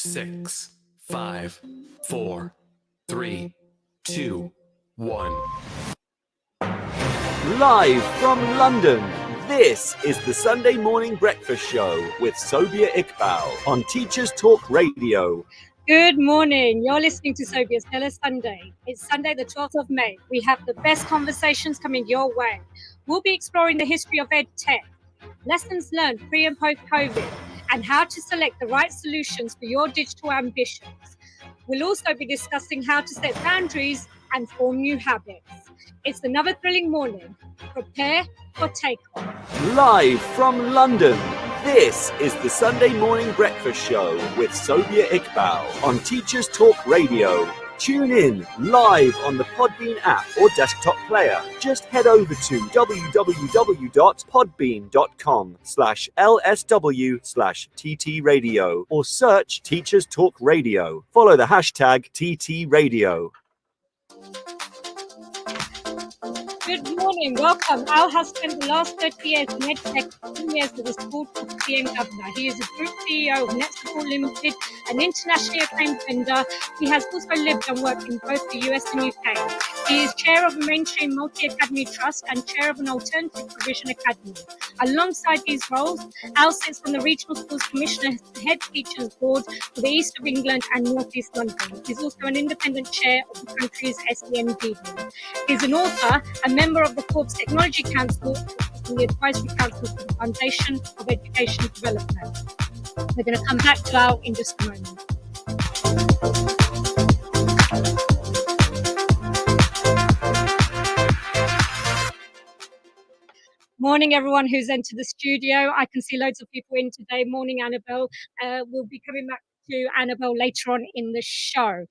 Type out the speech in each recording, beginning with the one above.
6, 5, 4, 3, 2, 1. Live from London, this is the Sunday Morning Breakfast Show with Sobia Iqbal on Teachers Talk Radio. Good morning. You're listening to Sobia's Hello Sunday. It's Sunday, the 12th of May. We have the best conversations coming your way. We'll be exploring the history of EdTech, lessons learned pre and post COVID, and how to select the right solutions for your digital ambitions. We'll also be discussing how to set boundaries and form new habits. It's another thrilling morning. Prepare for takeoff. Live from London, this is the Sunday Morning Breakfast Show with Sobia Iqbal on Teachers Talk Radio. Tune in live on the Podbean app or desktop player. Just head over to www.podbean.com/LSW/TT Radio or search Teachers Talk Radio. Follow the hashtag TT Radio. Good morning, welcome. Al has spent the last 30 years in EdTech, 10 years as a school property and governor. He is a group CEO of Netsupport Limited, an internationally acclaimed vendor. He has also lived and worked in both the US and UK. He is chair of a mainstream multi-academy trust and chair of an alternative provision academy. Alongside these roles, Al sits on the Regional Schools Commission as the head teachers board for the East of England and North East London. He's also an independent chair of the country's SEND board. He's an author and member of the Forbes Technology Council and the Advisory Council for the Foundation of Education Development. We're going to come back to Al in just a moment. Morning, everyone who's entered the studio. I can see loads of people in today. Morning, Annabelle. We'll be coming back to Annabelle later on in the show.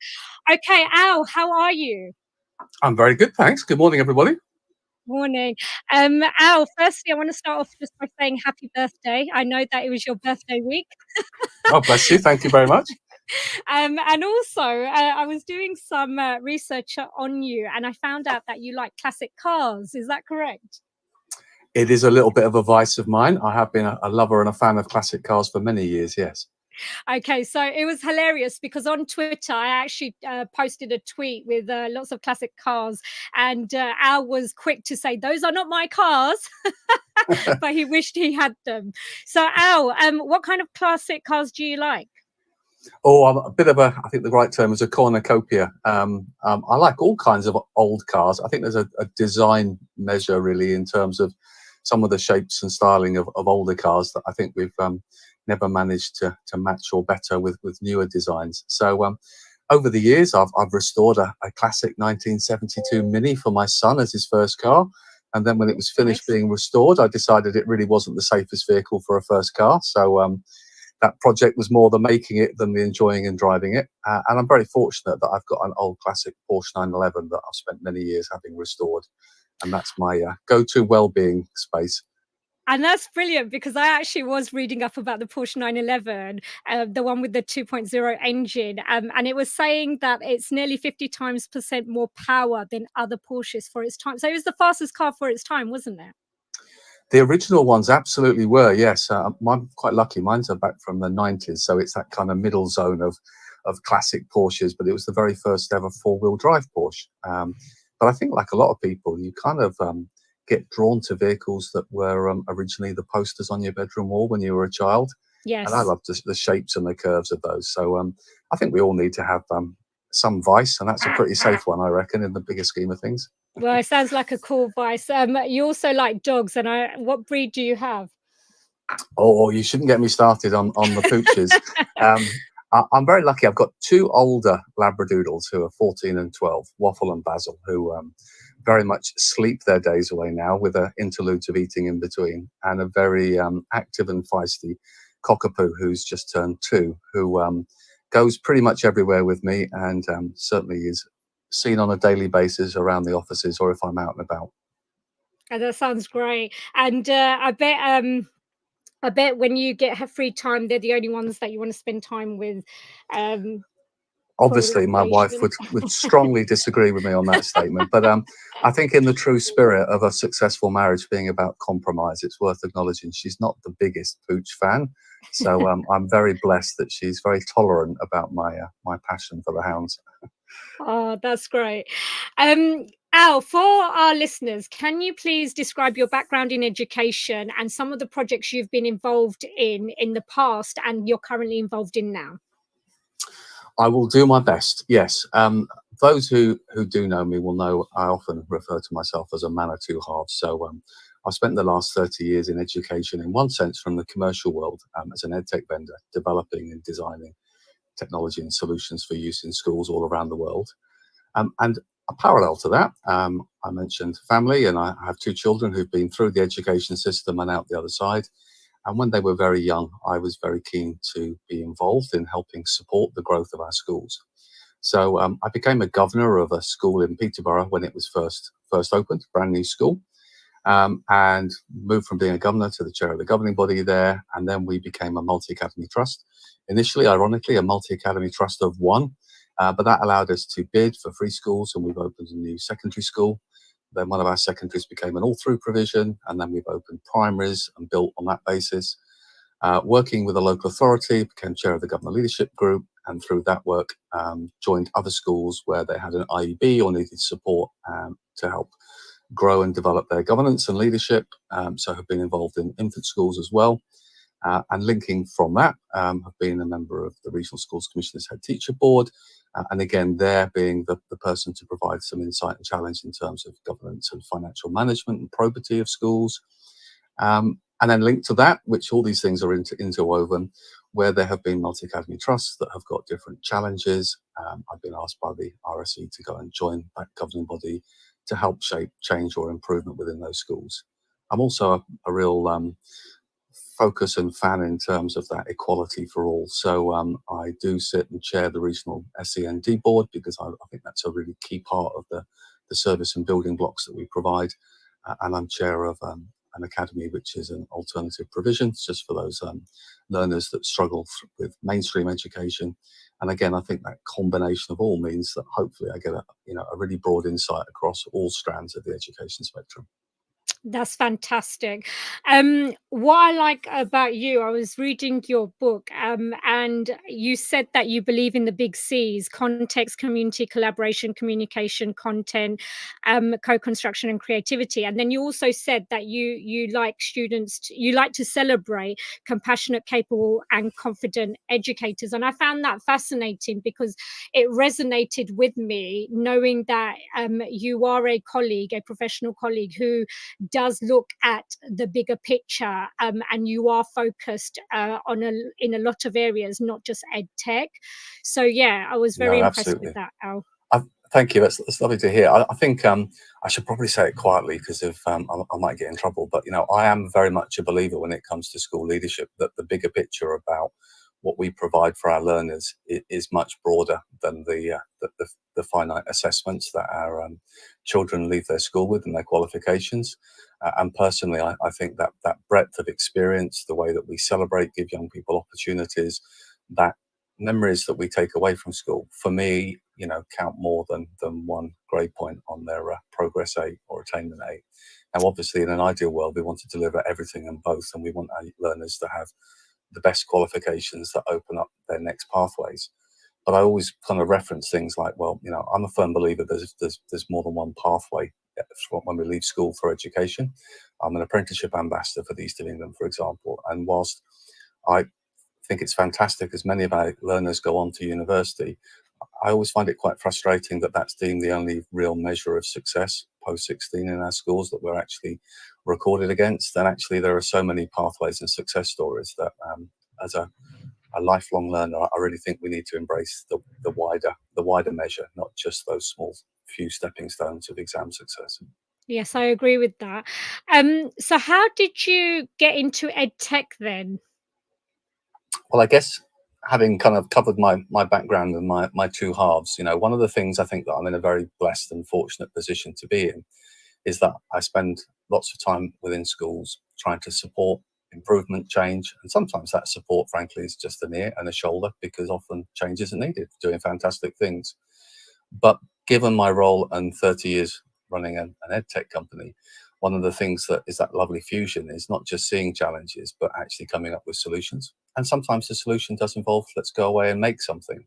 Okay, Al, how are you? I'm very good, thanks. Good morning, everybody. Morning. Al, firstly, I want to start off just by saying happy birthday. I know that it was your birthday week. Oh, bless you. Thank you very much. And also, I was doing some research on you, and I found out that you like classic cars. Is that correct? It is a little bit of a vice of mine. I have been a lover and a fan of classic cars for many years, yes. Okay, so it was hilarious because on Twitter, I actually posted a tweet with lots of classic cars, and Al was quick to say, those are not my cars, but he wished he had them. So Al, what kind of classic cars do you like? Oh, I'm a bit of a, I think the right term is a cornucopia. I like all kinds of old cars. I think there's a design measure really in terms of some of the shapes and styling of older cars that I think we've never managed to match or better with newer designs. So over the years, I've restored a classic 1972 Mini for my son as his first car. And then when it was finished being restored, I decided it really wasn't the safest vehicle for a first car. So that project was more the making it than the enjoying and driving it. And I'm very fortunate that I've got an old classic Porsche 911 that I've spent many years having restored. And that's my go-to well-being space. And that's brilliant because I actually was reading up about the Porsche 911, the one with the 2.0 engine, and it was saying that it's nearly 50% more power than other Porsches for its time. So it was the fastest car for its time, wasn't it? The original ones absolutely were, yes. I'm quite lucky. Mine's are back from the 90s, so it's that kind of middle zone of classic Porsches, but it was the very first ever four-wheel drive Porsche. But I think like a lot of people, you kind of get drawn to vehicles that were originally the posters on your bedroom wall when you were a child. Yes. And I love the shapes and the curves of those. So I think we all need to have some vice, and that's a pretty safe one, I reckon, in the bigger scheme of things. Well, it sounds like a cool vice. You also like dogs, and what breed do you have? Oh, you shouldn't get me started on the pooches. I'm very lucky. I've got two older Labradoodles who are 14 and 12, Waffle and Basil, who very much sleep their days away now with interludes of eating in between, and a very active and feisty Cockapoo who's just turned 2, who goes pretty much everywhere with me and certainly is seen on a daily basis around the offices or if I'm out and about. Oh, that sounds great. And I bet when you get free time, they're the only ones that you want to spend time with. Obviously, my wife would strongly disagree with me on that statement, but I think in the true spirit of a successful marriage being about compromise, it's worth acknowledging she's not the biggest Pooch fan. So I'm very blessed that she's very tolerant about my passion for the hounds. Oh, that's great. Al, for our listeners, can you please describe your background in education and some of the projects you've been involved in the past and you're currently involved in now? I will do my best. Yes. Those who do know me will know I often refer to myself as a man of two halves. So I've spent the last 30 years in education, in one sense, from the commercial world as an edtech vendor, developing and designing technology and solutions for use in schools all around the world. And a parallel to that, I mentioned family, and I have two children who've been through the education system and out the other side. And when they were very young, I was very keen to be involved in helping support the growth of our schools. So I became a governor of a school in Peterborough when it was first opened, brand new school, and moved from being a governor to the chair of the governing body there. And then we became a multi-academy trust. Initially, ironically, a multi-academy trust of one, but that allowed us to bid for free schools, and we've opened a new secondary school. Then one of our secondaries became an all-through provision, and then we've opened primaries and built on that basis. Working with a local authority, became chair of the governor leadership group, and through that work, joined other schools where they had an IEB or needed support to help grow and develop their governance and leadership. So have been involved in infant schools as well. And linking from that, have been a member of the Regional Schools Commissioners Head Teacher Board, and again, there being the person to provide some insight and challenge in terms of governance and financial management and probity of schools. And then linked to that, which all these things are interwoven, where there have been multi-academy trusts that have got different challenges. I've been asked by the RSE to go and join that governing body to help shape change or improvement within those schools. I'm also a real focus and fan in terms of that equality for all. So I do sit and chair the regional SEND board because I think that's a really key part of the service and building blocks that we provide. And I'm chair of an academy, which is an alternative provision just for those learners that struggle with mainstream education. And again, I think that combination of all means that hopefully I get a really broad insight across all strands of the education spectrum. That's fantastic. What I like about you, I was reading your book, and you said that you believe in the big C's: context, community, collaboration, communication, content, co-construction, and creativity. And then you also said that you like you like to celebrate compassionate, capable, and confident educators. And I found that fascinating because it resonated with me, knowing that you are a colleague, a professional colleague who does look at the bigger picture, and you are focused in a lot of areas, not just ed tech. So yeah, I was very impressed with that, Al. Thank you. That's lovely to hear. I think I should probably say it quietly because if I might get in trouble. But I am very much a believer when it comes to school leadership that the bigger picture about what we provide for our learners is much broader than the finite assessments that our children leave their school with and their qualifications. And personally, I think that breadth of experience, the way that we celebrate, give young people opportunities, that memories that we take away from school, for me, count more than one grade point on their progress A or attainment A. Now, obviously, in an ideal world, we want to deliver everything and both, and we want our learners to have the best qualifications that open up their next pathways. But I always kind of reference things like, well, I'm a firm believer there's more than one pathway when we leave school for education. I'm an apprenticeship ambassador for the East of England, for example. And whilst I think it's fantastic as many of our learners go on to university, I always find it quite frustrating that that's deemed the only real measure of success post-16 in our schools that we're actually recorded against. And actually, there are so many pathways and success stories that as a lifelong learner, I really think we need to embrace the wider measure, not just those small few stepping stones of exam success. Yes, I agree with that. So how did you get into ed tech then? Well, I guess having kind of covered my background and my two halves, one of the things I think that I'm in a very blessed and fortunate position to be in is that I spend lots of time within schools trying to support improvement, change, and sometimes that support, frankly, is just an ear and a shoulder, because often change isn't needed for doing fantastic things. But given my role and 30 years running an ed tech company, one of the things that is that lovely fusion is not just seeing challenges, but actually coming up with solutions. And sometimes the solution does involve, let's go away and make something.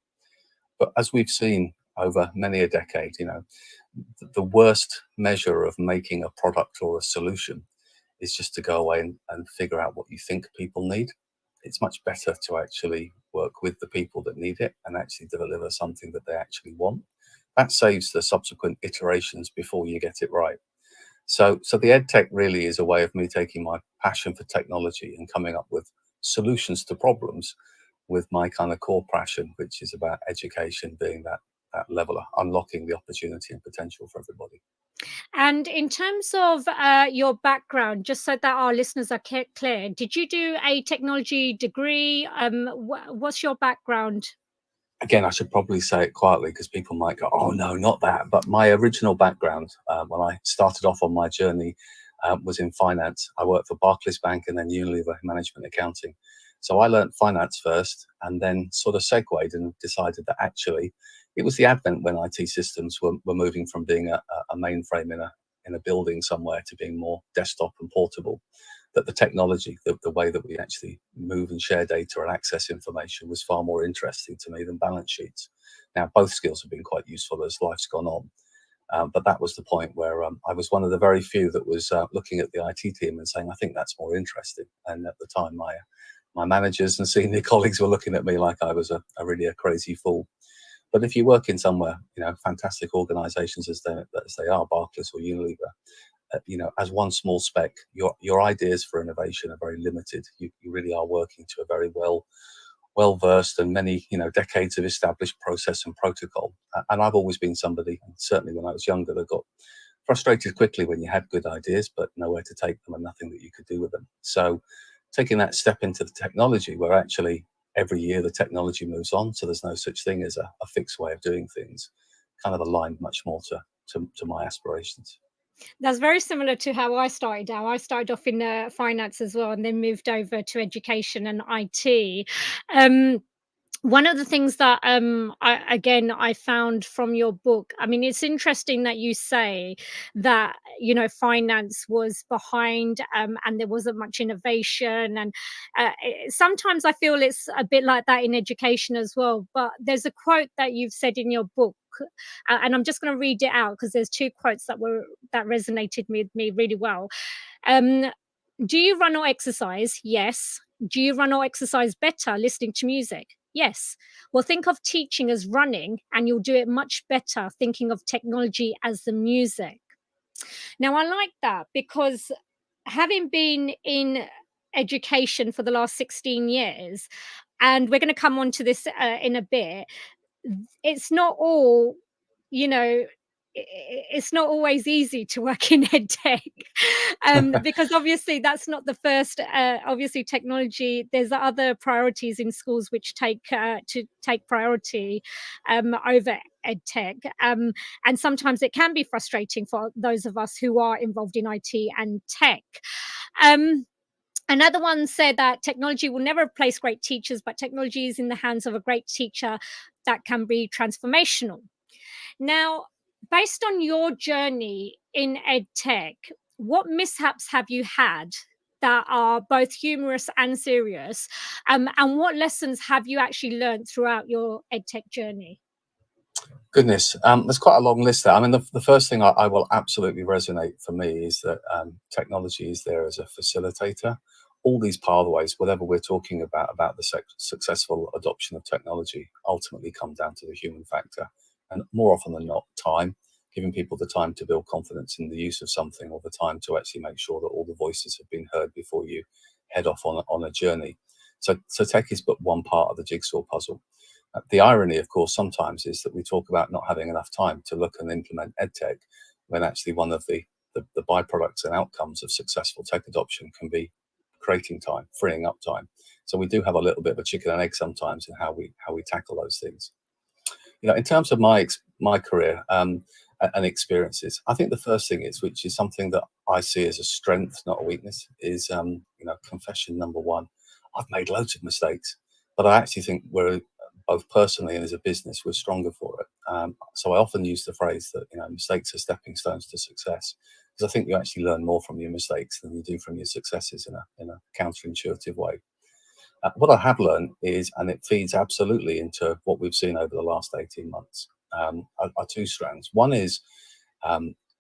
But as we've seen over many a decade, the worst measure of making a product or a solution is just to go away and figure out what you think people need. It's much better to actually work with the people that need it and actually deliver something that they actually want. That saves the subsequent iterations before you get it right. So the ed tech really is a way of me taking my passion for technology and coming up with solutions to problems with my kind of core passion, which is about education being that leveler, unlocking the opportunity and potential for everybody. And in terms of your background, just so that our listeners are clear, did you do a technology degree? What's your background? Again, I should probably say it quietly because people might go, oh no, not that. But my original background, when I started off on my journey, was in finance. I worked for Barclays Bank and then Unilever Management Accounting. So I learned finance first and then sort of segued and decided that actually it was the advent when IT systems were moving from being a mainframe in a building somewhere to being more desktop and portable, that the technology, the way that we actually move and share data and access information was far more interesting to me than balance sheets. Now, both skills have been quite useful as life's gone on. But that was the point where I was one of the very few that was looking at the IT team and saying, I think that's more interesting. And at the time, my managers and senior colleagues were looking at me like I was a really crazy fool. But if you work in somewhere, fantastic organizations as they are, Barclays or Unilever, as one small speck, your ideas for innovation are very limited. You really are working to a very well versed and many decades of established process and protocol. And I've always been somebody, and certainly when I was younger, that got frustrated quickly when you had good ideas but nowhere to take them and nothing that you could do with them. So taking that step into the technology, where actually every year the technology moves on, so there's no such thing as a fixed way of doing things, kind of aligned much more to my aspirations. That's very similar to how I started out. I started off in finance as well, and then moved over to education and IT. Um, One of the things that I found from your book, I mean, it's interesting that you say that finance was behind, and there wasn't much innovation, and sometimes I feel it's a bit like that in education as well. But there's a quote that you've said in your book, and I'm just going to read it out because there's two quotes that resonated with me really well. um, do you run or exercise? Yes. Do you run or exercise better listening to music? Yes. Well, think of teaching as running, and you'll do it much better thinking of technology as the music. Now, I like that because having been in education for the last 16 years, and we're going to come on to this in a bit, it's not all, you know, it's not always easy to work in ed tech, because obviously that's not the first. Obviously, technology. There's other priorities in schools which take priority over ed tech, and sometimes it can be frustrating for those of us who are involved in IT and tech. Um, Another one said that technology will never replace great teachers, but technology is in the hands of a great teacher that can be transformational. Now, based on your journey in ed tech, what mishaps have you had that are both humorous and serious? And what lessons have you actually learned throughout your ed tech journey? Goodness, there's quite a long list there. I mean, the first thing I will absolutely resonate for me is that technology is there as a facilitator. All these pathways, whatever we're talking about the successful adoption of technology, ultimately come down to the human factor. And more often than not, time, giving people the time to build confidence in the use of something, or the time to actually make sure that all the voices have been heard before you head off on a journey. So tech is but one part of the jigsaw puzzle. The irony, of course, sometimes is that we talk about not having enough time to look and implement edtech, when actually one of the byproducts and outcomes of successful tech adoption can be creating time, freeing up time. So we do have a little bit of a chicken and egg sometimes in how we tackle those things. In terms of my career, and experiences. I think the first thing is, which is something that I see as a strength, not a weakness, is confession number one. I've made loads of mistakes, but I actually think we're both personally and as a business, we're stronger for it. So I often use the phrase that mistakes are stepping stones to success, because I think you actually learn more from your mistakes than you do from your successes in a counterintuitive way. What I have learned is, and it feeds absolutely into what we've seen over the last 18 months, are two strands. One is,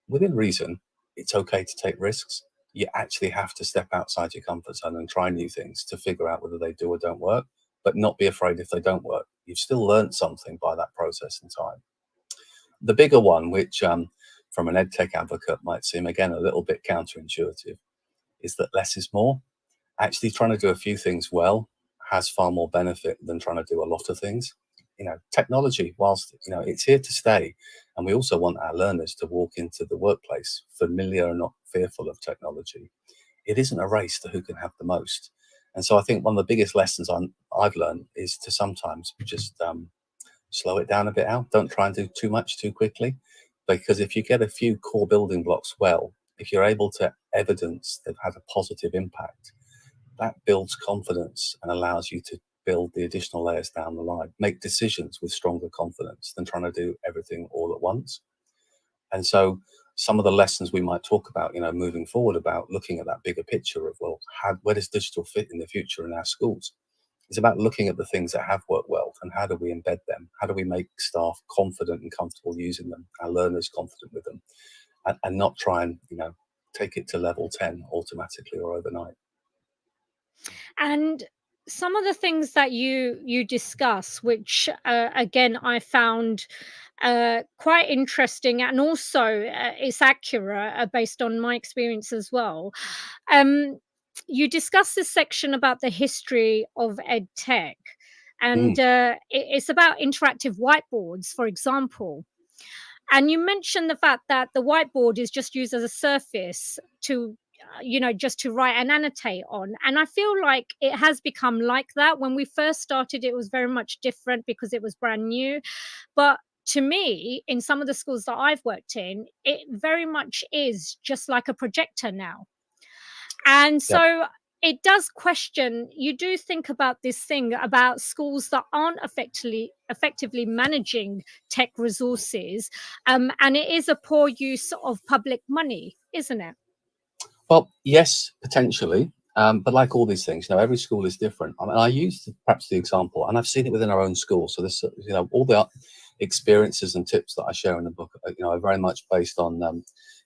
within reason, it's okay to take risks. You actually have to step outside your comfort zone and try new things to figure out whether they do or don't work, but not be afraid if they don't work. You've still learned something by that process and time. The bigger one, which from an edtech advocate might seem, again, a little bit counterintuitive, is that less is more. Actually trying to do a few things well has far more benefit than trying to do a lot of things. Technology, whilst it's here to stay, and we also want our learners to walk into the workplace familiar and not fearful of technology, it isn't a race to who can have the most. And so I think one of the biggest lessons I've learned is to sometimes just slow it down a bit out. Don't try and do too much too quickly, because if you get a few core building blocks well, if you're able to evidence they've had a positive impact, that builds confidence and allows you to build the additional layers down the line, make decisions with stronger confidence than trying to do everything all at once. And so some of the lessons we might talk about, moving forward, about looking at that bigger picture of, well, where does digital fit in the future in our schools? It's about looking at the things that have worked well and how do we embed them? How do we make staff confident and comfortable using them, our learners confident with them, and not try and, take it to level 10 automatically or overnight. And some of the things that you discuss, which again I found quite interesting, and also it's accurate based on my experience as well. Um, you discuss this section about the history of ed tech, and Mm, it's about interactive whiteboards, for example. And you mentioned the fact that the whiteboard is just used as a surface to, just to write and annotate on. And I feel like it has become like that. When we first started, it was very much different because it was brand new. But to me, in some of the schools that I've worked in, it very much is just like a projector now. And yeah. so it does question, you do think about this thing about schools that aren't effectively managing tech resources, and it is a poor use of public money, isn't it? Well, yes, potentially. But like all these things, every school is different. I mean, I used perhaps the example, and I've seen it within our own school. So this, all the experiences and tips that I share in the book, are very much based on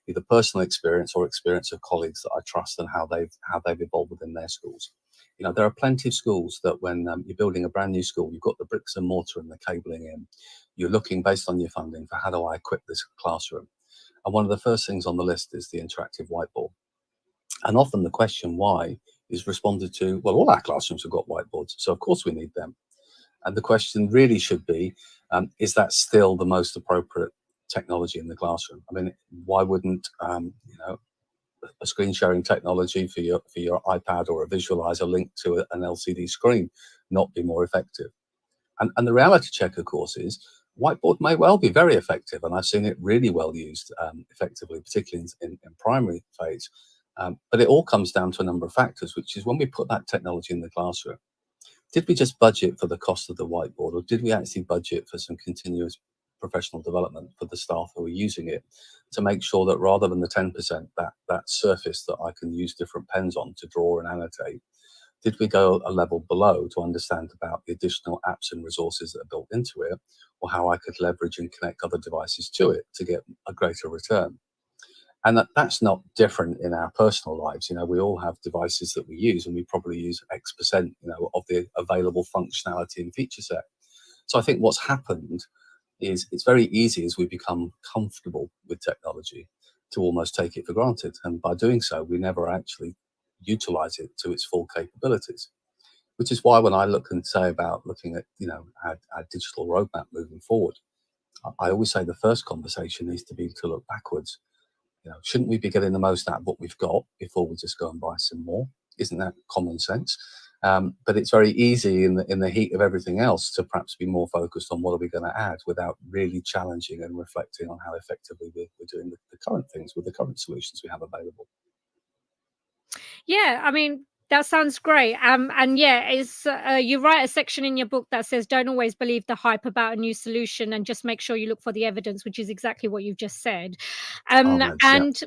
either personal experience or experience of colleagues that I trust and how they've evolved within their schools. There are plenty of schools that when you're building a brand new school, you've got the bricks and mortar and the cabling in. You're looking based on your funding for how do I equip this classroom, and one of the first things on the list is the interactive whiteboard. And often the question why is responded to, well, all our classrooms have got whiteboards, so of course we need them. And the question really should be, is that still the most appropriate technology in the classroom? I mean, why wouldn't a screen sharing technology for your iPad or a visualizer linked to an LCD screen not be more effective? And the reality check, of course, is whiteboard may well be very effective, and I've seen it really well used effectively, particularly in primary phase. But it all comes down to a number of factors, which is when we put that technology in the classroom, did we just budget for the cost of the whiteboard, or did we actually budget for some continuous professional development for the staff who are using it, to make sure that rather than the 10%, that surface that I can use different pens on to draw and annotate, did we go a level below to understand about the additional apps and resources that are built into it, or how I could leverage and connect other devices to it to get a greater return? And that's not different in our personal lives. We all have devices that we use, and we probably use X percent, of the available functionality and feature set. So I think what's happened is it's very easy as we become comfortable with technology to almost take it for granted. And by doing so, we never actually utilize it to its full capabilities, which is why when I look and say about looking at, our digital roadmap moving forward, I always say the first conversation needs to be to look backwards. Shouldn't we be getting the most out of what we've got before we just go and buy some more? Isn't that common sense? But it's very easy in the heat of everything else to perhaps be more focused on what are we going to add without really challenging and reflecting on how effectively we're doing the current things with the current solutions we have available. Yeah, I mean, that sounds great. And yeah, it's you write a section in your book that says don't always believe the hype about a new solution and just make sure you look for the evidence, which is exactly what you've just said. Oh, Um, man, yeah.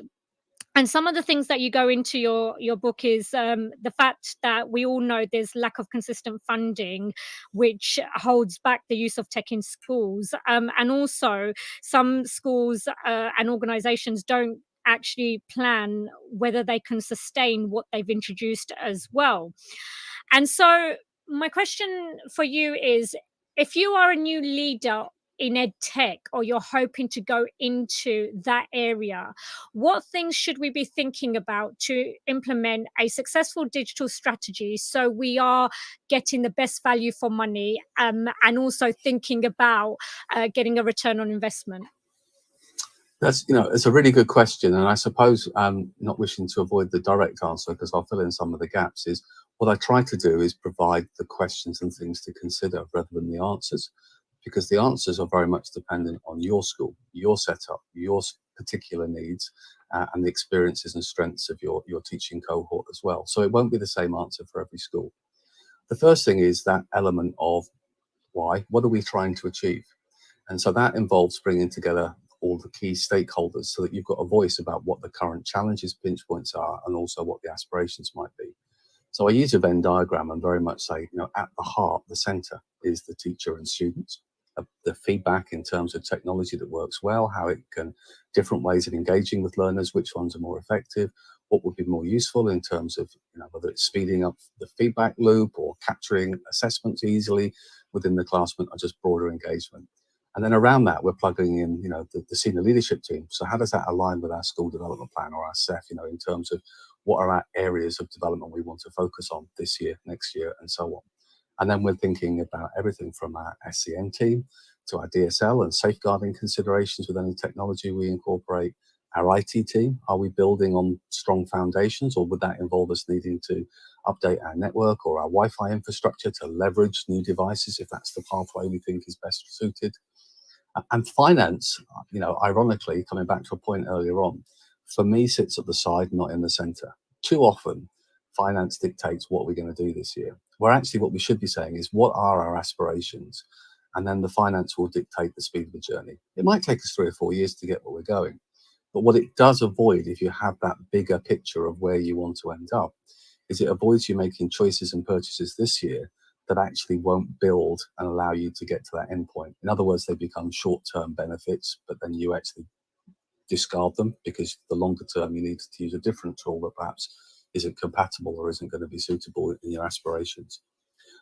and some of the things that you go into your book is the fact that we all know there's lack of consistent funding, which holds back the use of tech in schools. And also, some schools and organisations don't actually plan whether they can sustain what they've introduced as well. And so, my question for you is, if you are a new leader in ed tech or you're hoping to go into that area, what things should we be thinking about to implement a successful digital strategy so we are getting the best value for money, and also thinking about getting a return on investment? It's a really good question, and I suppose not wishing to avoid the direct answer because I'll fill in some of the gaps. Is what I try to do is provide the questions and things to consider rather than the answers, because the answers are very much dependent on your school, your setup, your particular needs, and the experiences and strengths of your teaching cohort as well. So it won't be the same answer for every school. The first thing is that element of why. What are we trying to achieve? And so that involves bringing together all the key stakeholders so that you've got a voice about what the current challenges, pinch points are, and also what the aspirations might be. So I use a Venn diagram and very much say, at the heart, the center is the teacher and students. The feedback in terms of technology that works well, how it can, different ways of engaging with learners, which ones are more effective, what would be more useful in terms of, whether it's speeding up the feedback loop or capturing assessments easily within the classroom, or just broader engagement. And then around that, we're plugging in, the senior leadership team. So how does that align with our school development plan or our SEF, in terms of what are our areas of development we want to focus on this year, next year, and so on. And then we're thinking about everything from our SCN team to our DSL and safeguarding considerations with any technology we incorporate. Our IT team, are we building on strong foundations, or would that involve us needing to update our network or our Wi-Fi infrastructure to leverage new devices if that's the pathway we think is best suited? And finance, ironically, coming back to a point earlier on, for me sits at the side, not in the center. Too often, finance dictates what we're going to do this year. Where actually what we should be saying is, what are our aspirations? And then the finance will dictate the speed of the journey. It might take us 3 or 4 years to get where we're going. But what it does avoid, if you have that bigger picture of where you want to end up, is it avoids you making choices and purchases this year that actually won't build and allow you to get to that end point. In other words, they become short-term benefits, but then you actually discard them because the longer term you need to use a different tool that perhaps isn't compatible or isn't going to be suitable in your aspirations.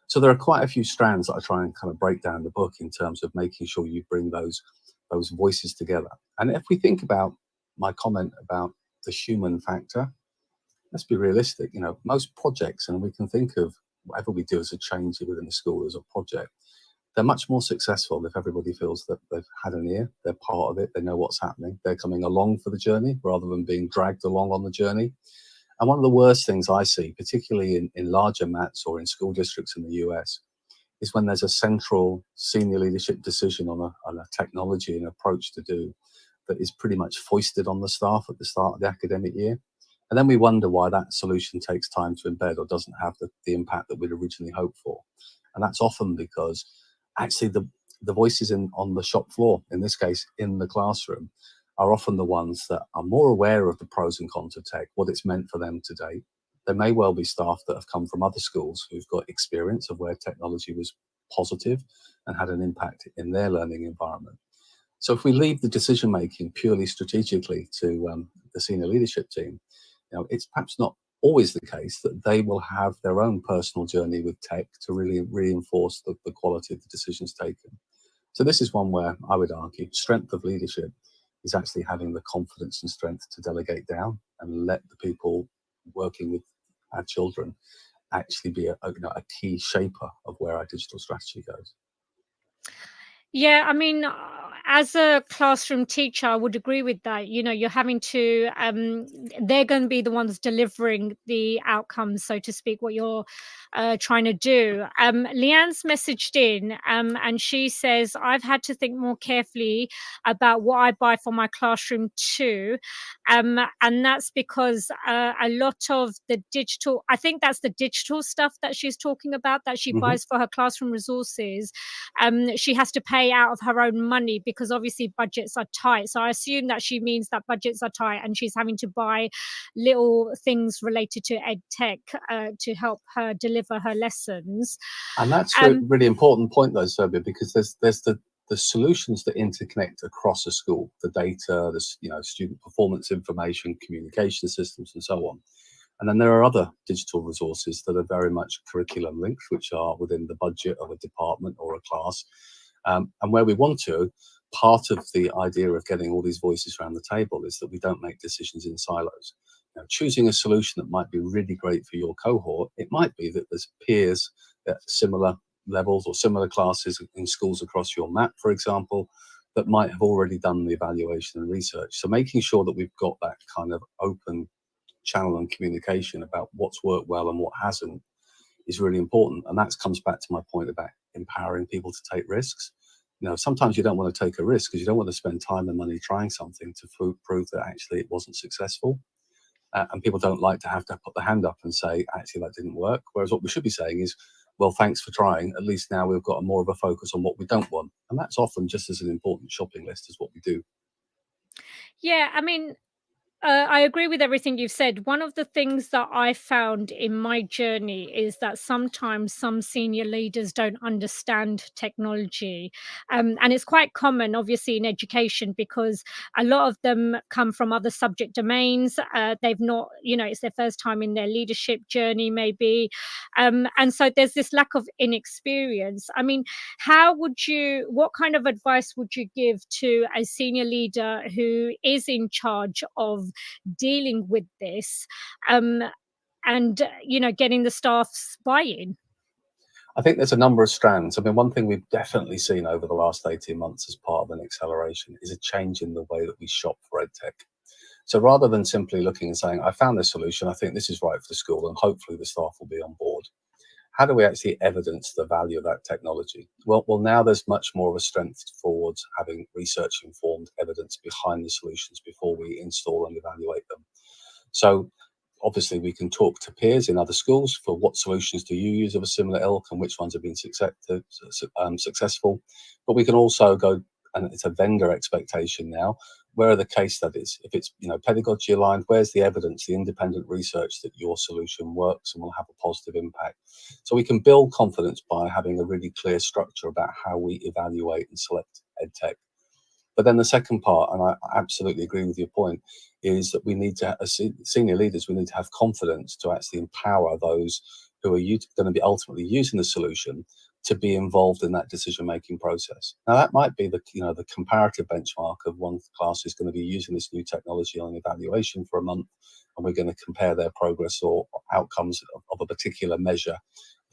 So there are quite a few strands that I try and kind of break down the book in terms of making sure you bring those voices together. And if we think about my comment about the human factor, let's be realistic. Most projects, and we can think of whatever we do as a change within the school as a project, they're much more successful if everybody feels that they've had an ear, they're part of it, they know what's happening, they're coming along for the journey rather than being dragged along on the journey. And one of the worst things I see, particularly in larger MATs or in school districts in the US, is when there's a central senior leadership decision on a technology and approach to do that is pretty much foisted on the staff at the start of the academic year. And then we wonder why that solution takes time to embed or doesn't have the impact that we'd originally hoped for. And that's often because actually the voices on the shop floor, in this case, in the classroom, are often the ones that are more aware of the pros and cons of tech, what it's meant for them today. There may well be staff that have come from other schools who've got experience of where technology was positive and had an impact in their learning environment. So if we leave the decision making purely strategically to the senior leadership team, it's perhaps not always the case that they will have their own personal journey with tech to really reinforce the quality of the decisions taken. So this is one where I would argue strength of leadership is actually having the confidence and strength to delegate down and let the people working with our children actually be a key shaper of where our digital strategy goes. Yeah, I mean, as a classroom teacher, I would agree with that. You're having to, they're going to be the ones delivering the outcomes, so to speak, what you're trying to do. Leanne's messaged in, and she says, I've had to think more carefully about what I buy for my classroom too. And that's because a lot of the digital, I think that's the digital stuff that she's talking about that she Hmm. buys for her classroom resources. She has to pay out of her own money because obviously budgets are tight. So I assume that she means that budgets are tight and she's having to buy little things related to ed tech to help her deliver her lessons. And that's a Um, really important point, though, Sobia, because there's the solutions that interconnect across a school, the data, student performance information, communication systems, and so on. And then there are other digital resources that are very much curriculum linked, which are within the budget of a department or a class. And where we want to, part of the idea of getting all these voices around the table is that we don't make decisions in silos. Choosing a solution that might be really great for your cohort, it might be that there's peers at similar levels or similar classes in schools across your map, for example, that might have already done the evaluation and research. So making sure that we've got that kind of open channel and communication about what's worked well and what hasn't is really important. And that comes back to my point about empowering people to take risks. Sometimes you don't want to take a risk because you don't want to spend time and money trying something to prove that actually it wasn't successful. And people don't like to have to put their hand up and say, actually, that didn't work. Whereas what we should be saying is, well, thanks for trying. At least now we've got more of a focus on what we don't want. And that's often just as an important shopping list as what we do. yeah, I mean, I agree with everything you've said. One of the things that I found in my journey is that sometimes some senior leaders don't understand technology. And it's quite common, obviously, in education because a lot of them come from other subject domains. They've not, it's their first time in their leadership journey, maybe. And so there's this lack of inexperience. I mean, what kind of advice would you give to a senior leader who is in charge of dealing with this, and getting the staff's buy-in? I think there's a number of strands. I mean, one thing we've definitely seen over the last 18 months as part of an acceleration is a change in the way that we shop for EdTech. So rather than simply looking and saying, I found this solution, I think this is right for the school, and hopefully the staff will be on board. How do we actually evidence the value of that technology? Well, now there's much more of a strength towards having research-informed evidence behind the solutions before we install and evaluate them. So obviously we can talk to peers in other schools for what solutions do you use of a similar ilk and which ones have been successful. But we can also go, and it's a vendor expectation now, where are the case studies? If it's pedagogy aligned, where's the evidence, the independent research that your solution works and will have a positive impact? So we can build confidence by having a really clear structure about how we evaluate and select EdTech. But then the second part, and I absolutely agree with your point, is that we need to, as senior leaders, we need to have confidence to actually empower those who are going to be ultimately using the solution to be involved in that decision-making process. Now, that might be the comparative benchmark of one class is going to be using this new technology on evaluation for a month, and we're going to compare their progress or outcomes of a particular measure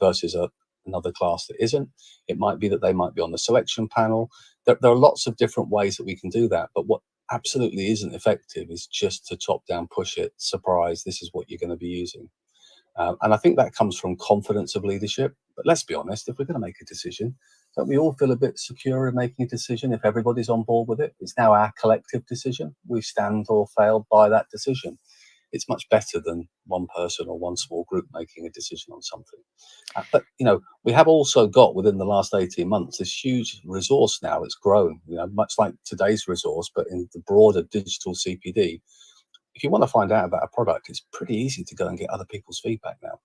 versus another class that isn't. It might be that they might be on the selection panel. There are lots of different ways that we can do that, but what absolutely isn't effective is just to top down push it, surprise, this is what you're going to be using. And I think that comes from confidence of leadership. But let's be honest, if we're going to make a decision, don't we all feel a bit secure in making a decision if everybody's on board with it? It's now our collective decision. We stand or fail by that decision. It's much better than one person or one small group making a decision on something. But we have also got within the last 18 months this huge resource now. It's grown, much like today's resource, but in the broader digital CPD. If you want to find out about a product, it's pretty easy to go and get other people's feedback now.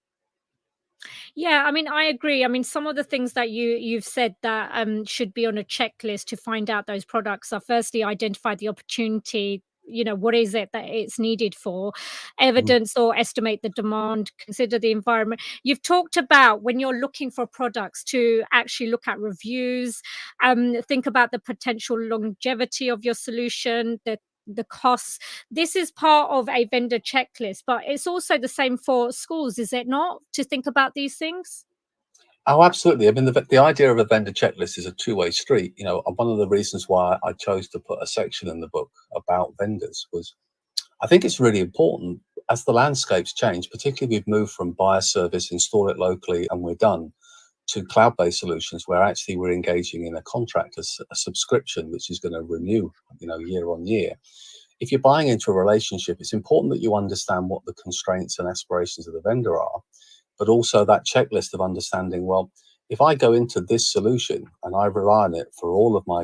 Yeah, I mean, I agree. I mean, some of the things that you've said that should be on a checklist to find out those products are firstly identify the opportunity. What is it that it's needed for? Mhm. Evidence or estimate the demand, consider the environment. You've talked about when you're looking for products to actually look at reviews, think about the potential longevity of your solution, the costs. This is part of a vendor checklist, but it's also the same for schools, is it not? To think about these things? Oh, absolutely. I mean, the idea of a vendor checklist is a two-way street. One of the reasons why I chose to put a section in the book about vendors was I think it's really important as the landscapes change, particularly we've moved from buy a service, install it locally, and we're done, to cloud-based solutions where actually we're engaging in a contract, a subscription, which is going to renew, year on year. If you're buying into a relationship, it's important that you understand what the constraints and aspirations of the vendor are, but also that checklist of understanding, well, if I go into this solution and I rely on it for all of my,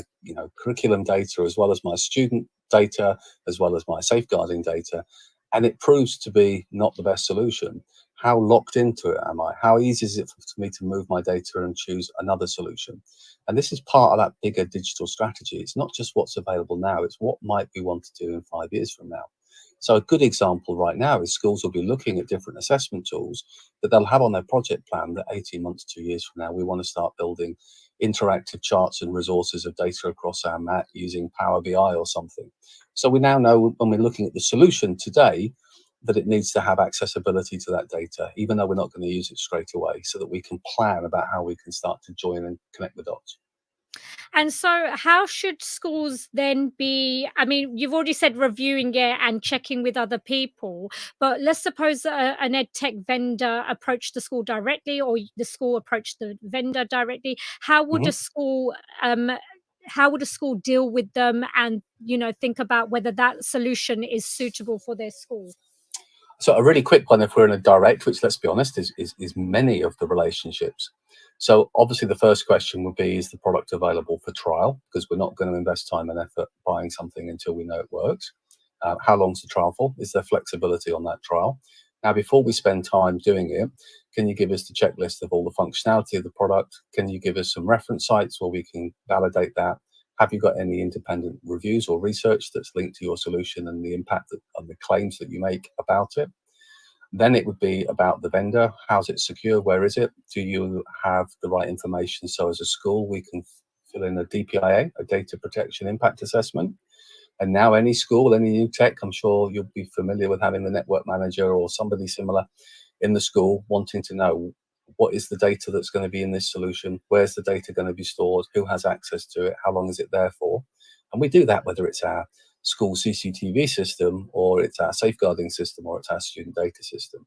curriculum data, as well as my student data, as well as my safeguarding data, and it proves to be not the best solution, how locked into it am I? How easy is it for me to move my data and choose another solution? And this is part of that bigger digital strategy. It's not just what's available now, it's what might we want to do in 5 years from now. So a good example right now is schools will be looking at different assessment tools that they'll have on their project plan that 18 months, 2 years from now, we want to start building interactive charts and resources of data across our mat using Power BI or something. So we now know when we're looking at the solution today that it needs to have accessibility to that data, even though we're not going to use it straight away, so that we can plan about how we can start to join and connect the dots. And so, how should schools then be? I mean, you've already said reviewing it and checking with other people, but let's suppose an ed tech vendor approached the school directly, or the school approached the vendor directly. Um, how would a school deal with them, and think about whether that solution is suitable for their school? So a really quick one, if we're in a direct, which let's be honest, is many of the relationships. So obviously the first question would be, is the product available for trial? Because we're not going to invest time and effort buying something until we know it works. How long's the trial for? Is there flexibility on that trial? Now, before we spend time doing it, can you give us the checklist of all the functionality of the product? Can you give us some reference sites where we can validate that? Have you got any independent reviews or research that's linked to your solution and the impact of the claims that you make about it? Then it would be about the vendor. How's it secure? Where is it? Do you have the right information? So as a school, we can fill in a DPIA, a data protection impact assessment. And now any school, any new tech, I'm sure you'll be familiar with having the network manager or somebody similar in the school wanting to know what is the data that's going to be in this solution? Where's the data going to be stored? Who has access to it? How long is it there for? And we do that whether it's our school CCTV system or it's our safeguarding system or it's our student data system.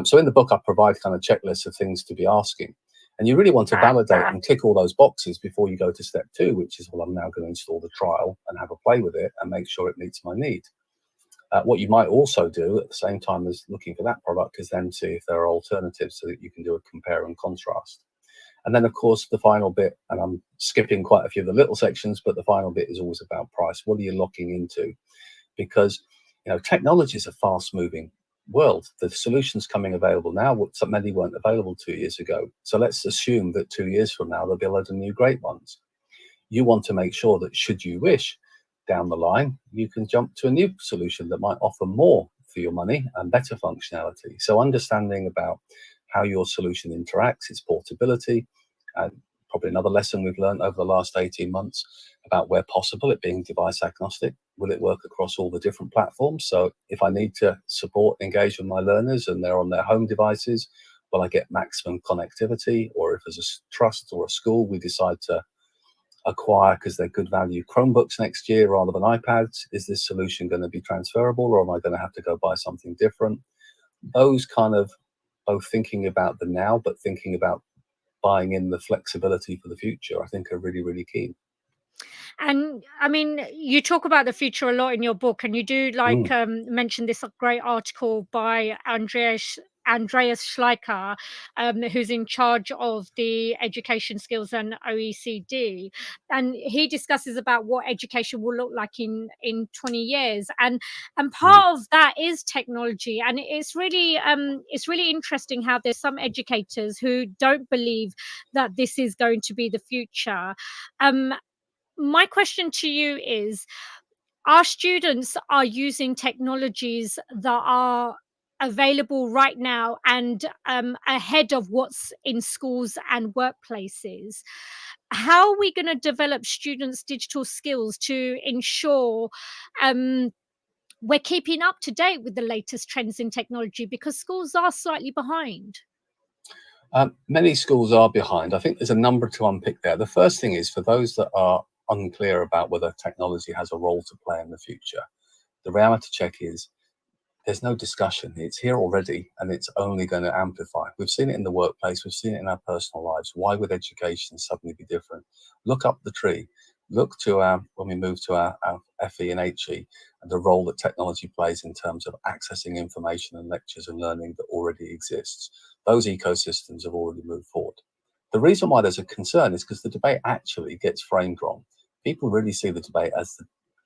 So in the book, I provide kind of checklists of things to be asking. And you really want to validate and tick all those boxes before you go to step 2, which is, well, I'm now going to install the trial and have a play with it and make sure it meets my need. What you might also do at the same time as looking for that product is then see if there are alternatives so that you can do a compare and contrast. And then, of course, the final bit, and I'm skipping quite a few of the little sections, but the final bit is always about price. What are you locking into? Because, technology is a fast-moving world. The solutions coming available now, many weren't available 2 years ago. So let's assume that 2 years from now, there'll be a load of new great ones. You want to make sure that should you wish down the line, you can jump to a new solution that might offer more for your money and better functionality. So understanding about how your solution interacts, its portability, and probably another lesson we've learned over the last 18 months about where possible, it being device agnostic. Will it work across all the different platforms? So if I need to support, engage with my learners and they're on their home devices, will I get maximum connectivity? Or if as a trust or a school, we decide to acquire, because they're good value, Chromebooks next year rather than iPads, is this solution going to be transferable or am I going to have to go buy something different? Those kind of both thinking about the now, but thinking about buying in the flexibility for the future, I think are really, really key. And I mean, you talk about the future a lot in your book, and you do mention this great article by Andreas Schleicher, who's in charge of the education skills and OECD, and he discusses about what education will look like in 20 years, and part of that is technology, and it's really interesting how there's some educators who don't believe that this is going to be the future. My question to you is, our students are using technologies that are available right now and ahead of what's in schools and workplaces. How are we going to develop students' digital skills to ensure we're keeping up to date with the latest trends in technology, because schools are slightly behind? Many schools are behind. I think there's a number to unpick there. The first thing is for those that are unclear about whether technology has a role to play in the future, the reality check is there's no discussion. It's here already, and it's only going to amplify. We've seen it in the workplace. We've seen it in our personal lives. Why would education suddenly be different? Look up the tree. Look to when we move to our FE and HE and the role that technology plays in terms of accessing information and lectures and learning that already exists. Those ecosystems have already moved forward. The reason why there's a concern is because the debate actually gets framed wrong. People really see the debate as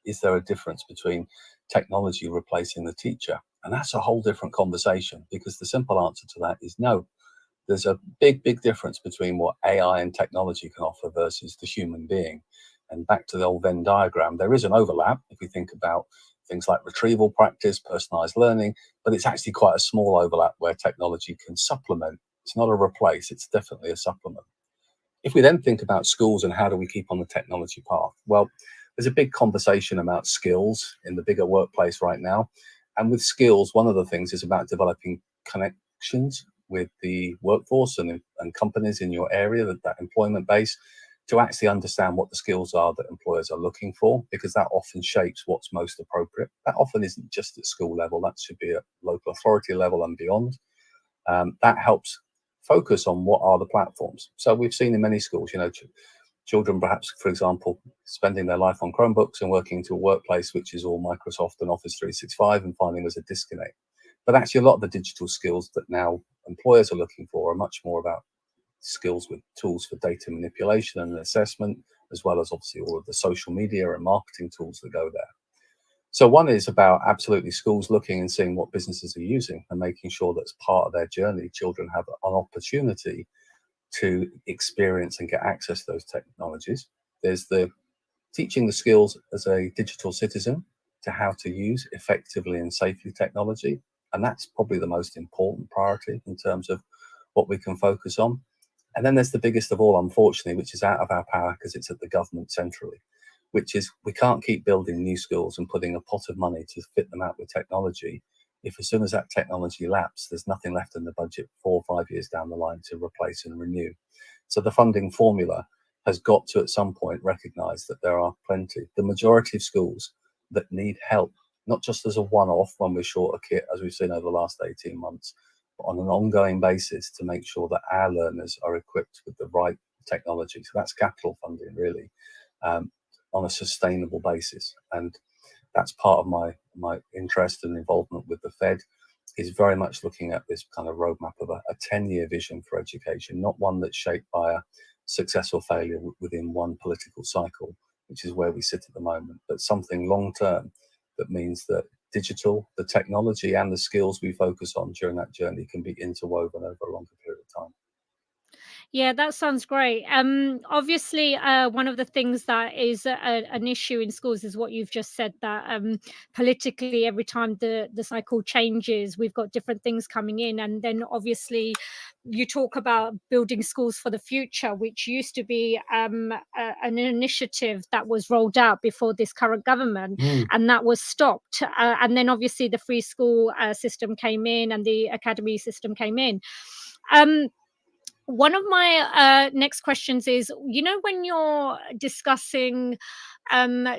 is there a difference between technology replacing the teacher? And that's a whole different conversation, because the simple answer to that is no. There's a big, big difference between what AI and technology can offer versus the human being. And back to the old Venn diagram, there is an overlap if we think about things like retrieval practice, personalized learning, but it's actually quite a small overlap where technology can supplement. It's not a replace, it's definitely a supplement. If we then think about schools and how do we keep on the technology path, well, there's a big conversation about skills in the bigger workplace right now. And with skills, one of the things is about developing connections with the workforce and companies in your area, that employment base, to actually understand what the skills are that employers are looking for, because that often shapes what's most appropriate. That often isn't just at school level, that should be at local authority level and beyond. That helps focus on what are the platforms. So we've seen in many schools, children perhaps, for example, spending their life on Chromebooks and working to a workplace which is all Microsoft and Office 365 and finding there's a disconnect. But actually a lot of the digital skills that now employers are looking for are much more about skills with tools for data manipulation and assessment, as well as obviously all of the social media and marketing tools that go there. So one is about absolutely schools looking and seeing what businesses are using and making sure that as part of their journey, children have an opportunity to experience and get access to those technologies. There's the teaching the skills as a digital citizen to how to use effectively and safely technology. And that's probably the most important priority in terms of what we can focus on. And then there's the biggest of all, unfortunately, which is out of our power because it's at the government centrally, which is we can't keep building new schools and putting a pot of money to fit them out with technology if as soon as that technology lapses, there's nothing left in the budget 4 or 5 years down the line to replace and renew. So the funding formula has got to at some point recognise that there are the majority of schools that need help, not just as a one-off when we're short a kit, as we've seen over the last 18 months, but on an ongoing basis to make sure that our learners are equipped with the right technology. So that's capital funding, really, on a sustainable basis. And that's part of my interest and involvement with the Fed, is very much looking at this kind of roadmap of a 10-year vision for education, not one that's shaped by a success or failure within one political cycle, which is where we sit at the moment, but something long-term that means that digital, the technology and the skills we focus on during that journey can be interwoven over a longer period of time. Yeah, that sounds great. Obviously, one of the things that is an issue in schools is what you've just said, that politically, every time the cycle changes, we've got different things coming in, and then obviously, you talk about building schools for the future, which used to be an initiative that was rolled out before this current government, and that was stopped. And then obviously, the free school system came in, and the academy system came in. One of my next questions is, when you're discussing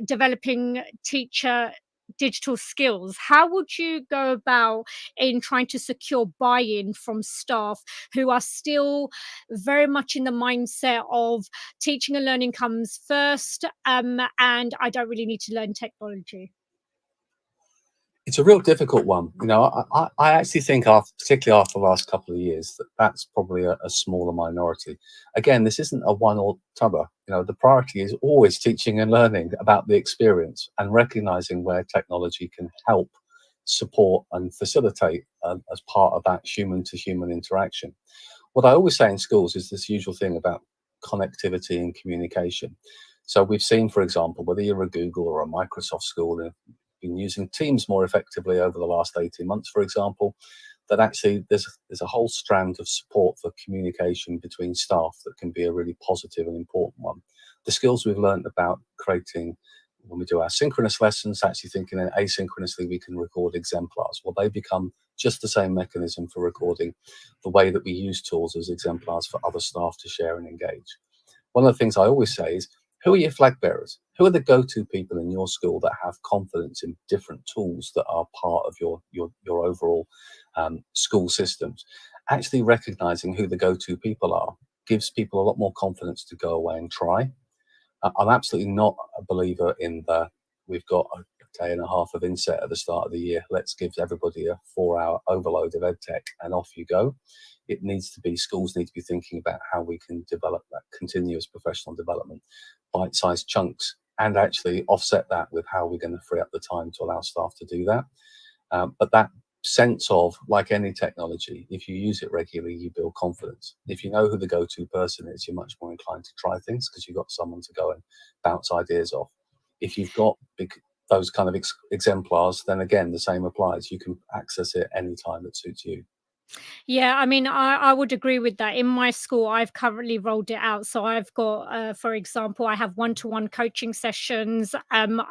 developing teacher digital skills, how would you go about in trying to secure buy-in from staff who are still very much in the mindset of teaching and learning comes first, and I don't really need to learn technology? It's a real difficult one. I actually think, particularly after the last couple of years, that's probably a smaller minority. Again, this isn't a one or t'other. The priority is always teaching and learning about the experience and recognizing where technology can help, support and facilitate as part of that human to human interaction. What I always say in schools is this usual thing about connectivity and communication. So we've seen, for example, whether you're a Google or a Microsoft school, been using Teams more effectively over the last 18 months, for example, that actually there's a whole strand of support for communication between staff that can be a really positive and important one. The skills we've learned about creating when we do our synchronous lessons, actually thinking that asynchronously we can record exemplars. Well, they become just the same mechanism for recording the way that we use tools as exemplars for other staff to share and engage. One of the things I always say is, who are your flag bearers? Who are the go-to people in your school that have confidence in different tools that are part of your overall school systems? Actually recognizing who the go-to people are gives people a lot more confidence to go away and try. I'm absolutely not a believer in we've got a day and a half of inset at the start of the year. Let's give everybody a 4-hour overload of EdTech and off you go. It needs to be, schools need to be thinking about how we can develop that continuous professional development, bite-sized chunks, and actually offset that with how we're going to free up the time to allow staff to do that. But that sense of, like any technology, if you use it regularly, you build confidence. If you know who the go-to person is, you're much more inclined to try things because you've got someone to go and bounce ideas off. If you've got those kind of exemplars, then again, the same applies. You can access it anytime that suits you. Yeah, I mean, I would agree with that. In my school, I've currently rolled it out. So I've got, for example, I have one-to-one coaching sessions,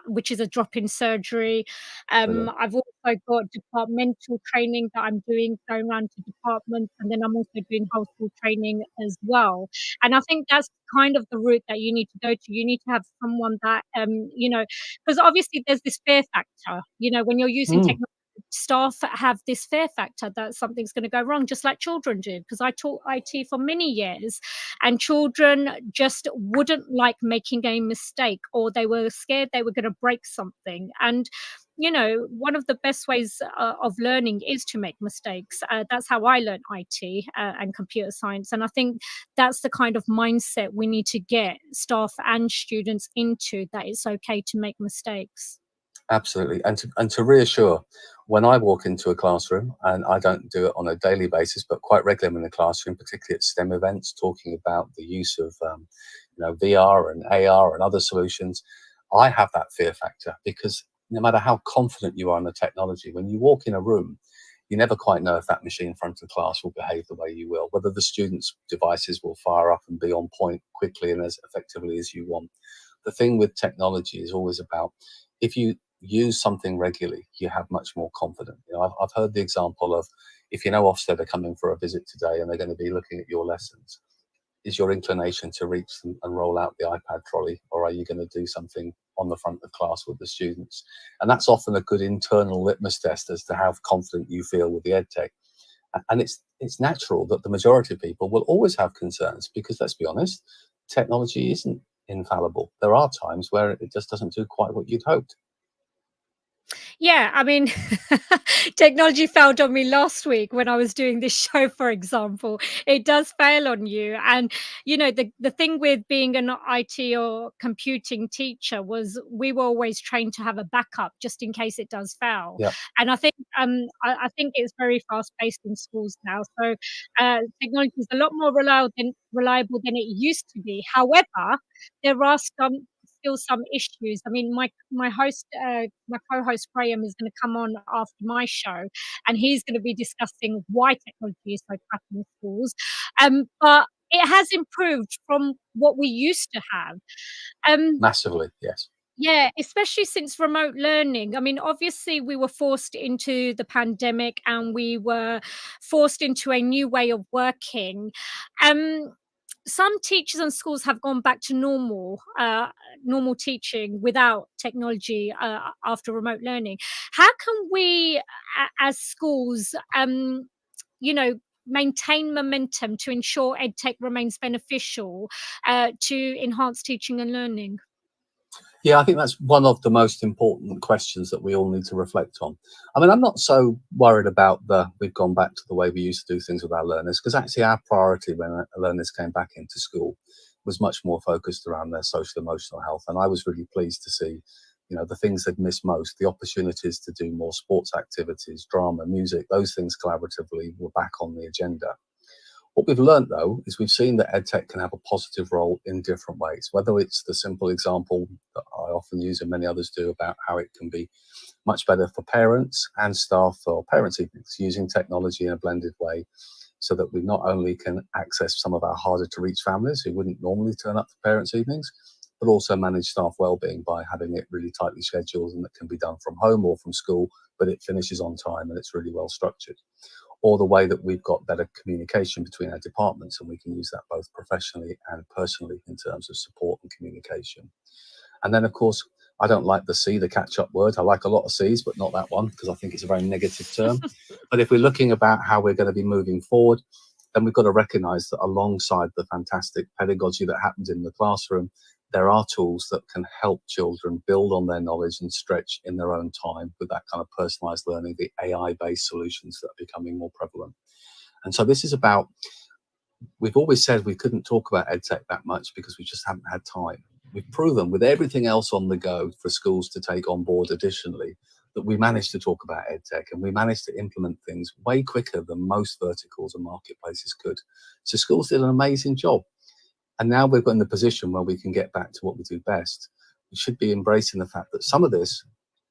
which is a drop-in surgery. Brilliant. I've also got departmental training that I'm doing, going around to departments, and then I'm also doing whole school training as well. And I think that's kind of the route that you need to go to. You need to have someone that, because obviously there's this fear factor, when you're using technology. Staff have this fear factor that something's going to go wrong, just like children do, because I taught IT for many years, and children just wouldn't like making a mistake, or they were scared they were going to break something. And one of the best ways of learning is to make mistakes. That's how I learned IT and computer science. And I think that's the kind of mindset we need to get staff and students into, that it's okay to make mistakes. Absolutely. And to reassure, when I walk into a classroom, and I don't do it on a daily basis, but quite regularly in the classroom, particularly at STEM events, talking about the use of VR and AR and other solutions, I have that fear factor because no matter how confident you are in the technology, when you walk in a room, you never quite know if that machine in front of the class will behave the way you will, whether the students' devices will fire up and be on point quickly and as effectively as you want. The thing with technology is always about, if you use something regularly, you have much more confidence. I've heard the example of, if Ofsted are coming for a visit today and they're going to be looking at your lessons, is your inclination to reach them and roll out the iPad trolley, or are you going to do something on the front of class with the students? And that's often a good internal litmus test as to how confident you feel with the EdTech. And it's natural that the majority of people will always have concerns because, let's be honest, technology isn't infallible. There are times where it just doesn't do quite what you'd hoped. Yeah, I mean, technology failed on me last week when I was doing this show, for example. It does fail on you. And, the thing with being an IT or computing teacher was we were always trained to have a backup just in case it does fail. Yeah. And I think I think it's very fast paced in schools now. So technology is a lot more reliable than it used to be. However, there are still some issues. I mean, my co-host Graham is going to come on after my show, and he's going to be discussing why technology is so crap in schools. But it has improved from what we used to have. Massively, yes. Yeah, especially since remote learning. I mean, obviously, we were forced into the pandemic and we were forced into a new way of working. Some teachers and schools have gone back to normal teaching without technology after remote learning. How can we, as schools, maintain momentum to ensure EdTech remains beneficial to enhance teaching and learning? Yeah, I think that's one of the most important questions that we all need to reflect on. I mean, I'm not so worried about we've gone back to the way we used to do things with our learners, because actually our priority when our learners came back into school was much more focused around their social emotional health. And I was really pleased to see, the things they'd missed most, the opportunities to do more sports activities, drama, music, those things collaboratively were back on the agenda. What we've learned, though, is we've seen that EdTech can have a positive role in different ways, whether it's the simple example that I often use and many others do about how it can be much better for parents and staff or parents evenings, using technology in a blended way so that we not only can access some of our harder to reach families who wouldn't normally turn up for parents evenings, but also manage staff well-being by having it really tightly scheduled and that can be done from home or from school, but it finishes on time and it's really well structured. Or the way that we've got better communication between our departments, and we can use that both professionally and personally in terms of support and communication. And then, of course, I don't like the C, the catch-up word. I like a lot of C's, but not that one, because I think it's a very negative term. But if we're looking about how we're going to be moving forward, then we've got to recognise that alongside the fantastic pedagogy that happens in the classroom, there are tools that can help children build on their knowledge and stretch in their own time with that kind of personalised learning, the AI-based solutions that are becoming more prevalent. And so this is about, we've always said we couldn't talk about EdTech that much because we just haven't had time. We've proven with everything else on the go for schools to take on board additionally that we managed to talk about EdTech, and we managed to implement things way quicker than most verticals and marketplaces could. So schools did an amazing job. And now we're in the position where we can get back to what we do best. We should be embracing the fact that some of this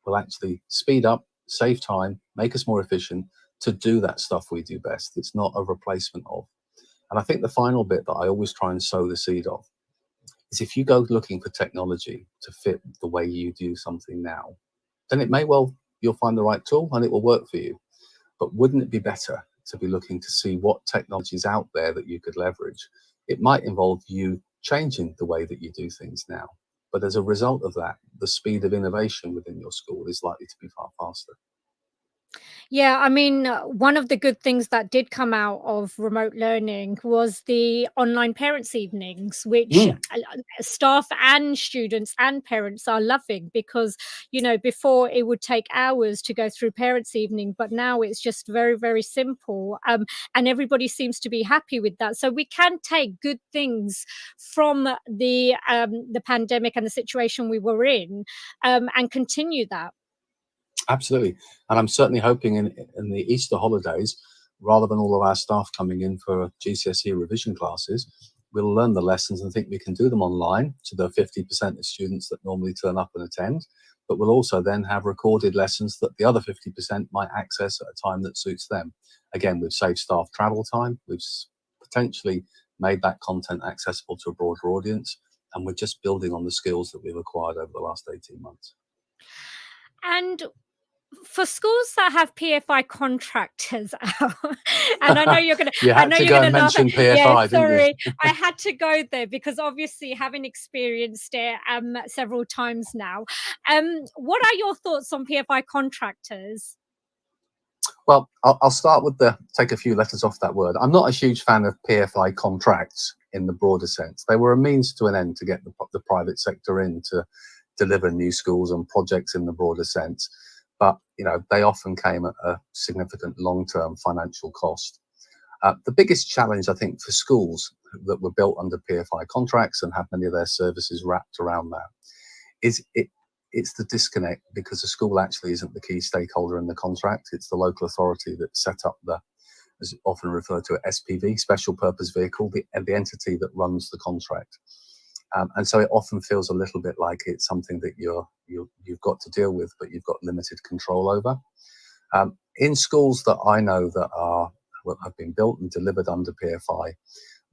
will actually speed up, save time, make us more efficient to do that stuff we do best. It's not a replacement of. And I think the final bit that I always try and sow the seed of is if you go looking for technology to fit the way you do something now, then it may well, you'll find the right tool and it will work for you. But wouldn't it be better to be looking to see what technology is out there that you could leverage? It might involve you changing the way that you do things now. But as a result of that, the speed of innovation within your school is likely to be far faster. Yeah, I mean, one of the good things that did come out of remote learning was the online parents' evenings, which staff and students and parents are loving because, before it would take hours to go through parents' evening, but now it's just very, very simple. And everybody seems to be happy with that. So we can take good things from the pandemic and the situation we were in, and continue that. Absolutely. And I'm certainly hoping in the Easter holidays, rather than all of our staff coming in for GCSE revision classes, we'll learn the lessons and think we can do them online to the 50% of students that normally turn up and attend. But we'll also then have recorded lessons that the other 50% might access at a time that suits them. Again, we've saved staff travel time. We've potentially made that content accessible to a broader audience. And we're just building on the skills that we've acquired over the last 18 months. And for schools that have PFI contractors out, and I know you're gonna, You I had know to you're go gonna and laugh. mention PFI, Yeah, didn't you? sorry, I had to go there because obviously having experienced it several times now. What are your thoughts on PFI contractors? Well, I'll start with take a few letters off that word. I'm not a huge fan of PFI contracts in the broader sense. They were a means to an end to get the private sector in to deliver new schools and projects in the broader sense. But, they often came at a significant long-term financial cost. The biggest challenge, I think, for schools that were built under PFI contracts and have many of their services wrapped around that is it's the disconnect, because the school actually isn't the key stakeholder in the contract. It's the local authority that set up as often referred to, SPV, special purpose vehicle, the entity that runs the contract. And so it often feels a little bit like it's something that you've got to deal with, but you've got limited control over. In schools that I know that have been built and delivered under PFI,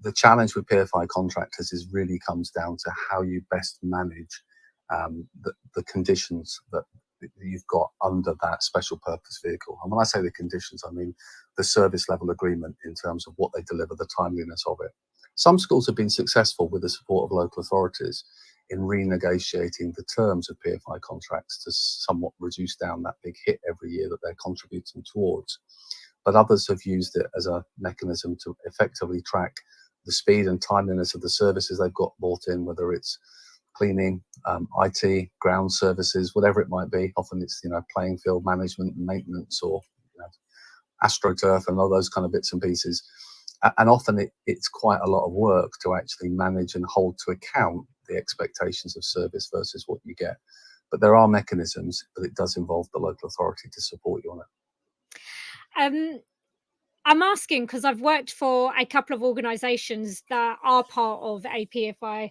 the challenge with PFI contractors really comes down to how you best manage the conditions that you've got under that special purpose vehicle. And when I say the conditions, I mean the service level agreement in terms of what they deliver, the timeliness of it. Some schools have been successful with the support of local authorities in renegotiating the terms of PFI contracts to somewhat reduce down that big hit every year that they're contributing towards. But others have used it as a mechanism to effectively track the speed and timeliness of the services they've got bought in, whether it's cleaning, IT, ground services, whatever it might be. Often it's, playing field management and maintenance, or AstroTurf and all those kind of bits and pieces. And often it's quite a lot of work to actually manage and hold to account the expectations of service versus what you get. But there are mechanisms, but it does involve the local authority to support you on it. I'm asking because I've worked for a couple of organisations that are part of a PFI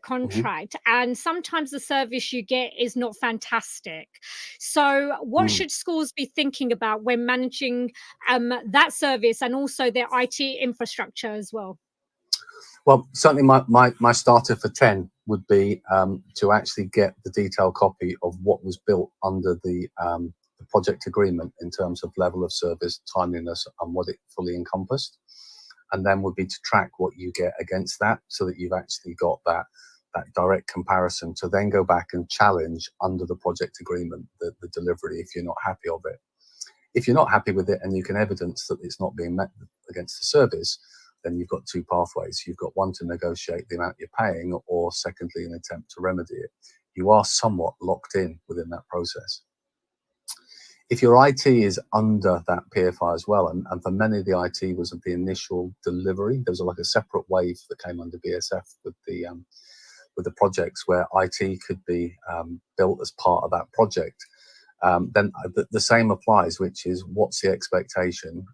contract, and sometimes the service you get is not fantastic. So what should schools be thinking about when managing that service and also their IT infrastructure as well? Well, certainly my starter for 10 would be to actually get the detailed copy of what was built under the project agreement in terms of level of service, timeliness, and what it fully encompassed. And then would be to track what you get against that, so that you've actually got that direct comparison to then go back and challenge under the project agreement the delivery if you're not happy of it. If you're not happy with it and you can evidence that it's not being met against the service, then you've got two pathways. You've got one to negotiate the amount you're paying, or secondly, an attempt to remedy it. You are somewhat locked in within that process. If your IT is under that PFI as well, and for many of the IT was at the initial delivery, there was like a separate wave that came under BSF with the projects where IT could be built as part of that project. Then the same applies, which is what's the expectation?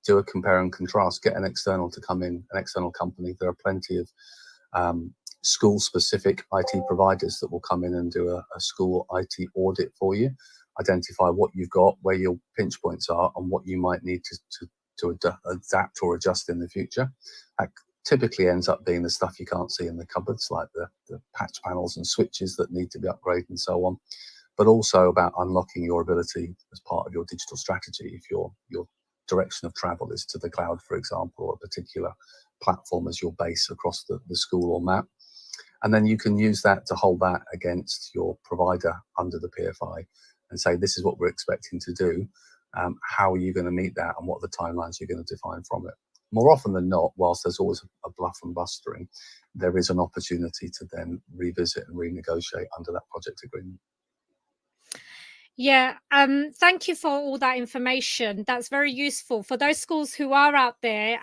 Do a compare and contrast, get an external to come in, an external company. There are plenty of school-specific IT providers that will come in and do a school IT audit for you, identify what you've got, where your pinch points are, and what you might need to adapt or adjust in the future. That typically ends up being the stuff you can't see in the cupboards, like the patch panels and switches that need to be upgraded and so on, but also about unlocking your ability as part of your digital strategy. If your direction of travel is to the cloud, for example, or a particular platform as your base across the school or map. And then you can use that to hold that against your provider under the PFI and say, this is what we're expecting to do. How are you going to meet that, and what are the timelines you're going to define from it? More often than not, whilst there's always a bluff and bustering, there is an opportunity to then revisit and renegotiate under that project agreement. Yeah, thank you for all that information. That's very useful for those schools who are out there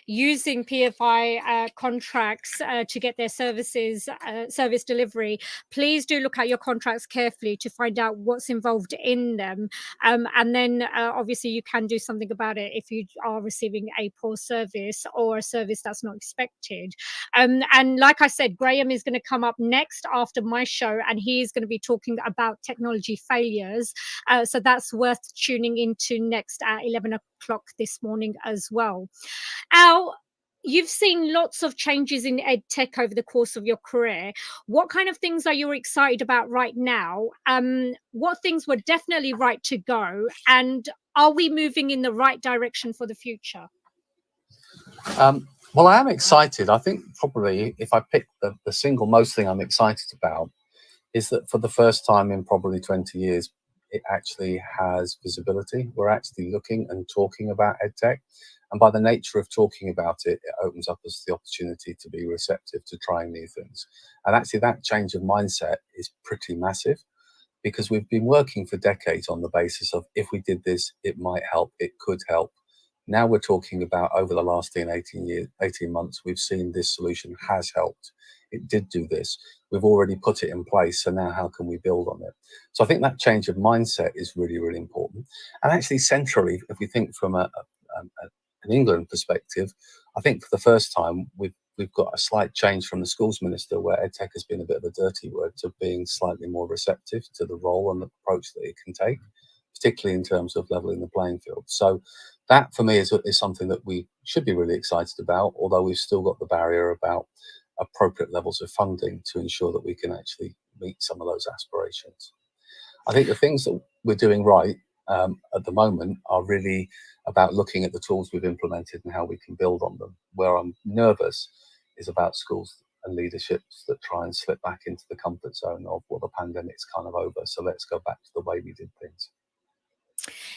using PFI contracts to get their services, service delivery. Please do look at your contracts carefully to find out what's involved in them. And then obviously you can do something about it if you are receiving a poor service or a service that's not expected. And like I said, Graham is going to come up next after my show, and he's going to be talking about technology failures. So that's worth tuning into next at 11 o'clock this morning as well. Al, you've seen lots of changes in ed tech over the course of your career. What kind of things are you excited about right now? What things were definitely right to go? And are we moving in the right direction for the future? Well, I am excited. I think probably if I pick the single most thing I'm excited about is that for the first time in probably 20 years, it actually has visibility. We're actually looking and talking about EdTech. And by the nature of talking about it, it opens up us the opportunity to be receptive to trying new things. And actually that change of mindset is pretty massive, because we've been working for decades on the basis of, if we did this, it might help, it could help. Now we're talking about, over the last 18 months, we've seen this solution has helped. It did do this. We've already put it in place. So now how can we build on it? So I think that change of mindset is really, really important. And actually centrally, if we think from an England perspective, I think for the first time, we've got a slight change from the schools minister, where EdTech has been a bit of a dirty word, to being slightly more receptive to the role and the approach that it can take, particularly in terms of leveling the playing field. So that for me is something that we should be really excited about, although we've still got the barrier about appropriate levels of funding to ensure that we can actually meet some of those aspirations. I think the things that we're doing right at the moment are really about looking at the tools we've implemented and how we can build on them. Where I'm nervous is about schools and leaderships that try and slip back into the comfort zone of, well, the pandemic's kind of over, so let's go back to the way we did things.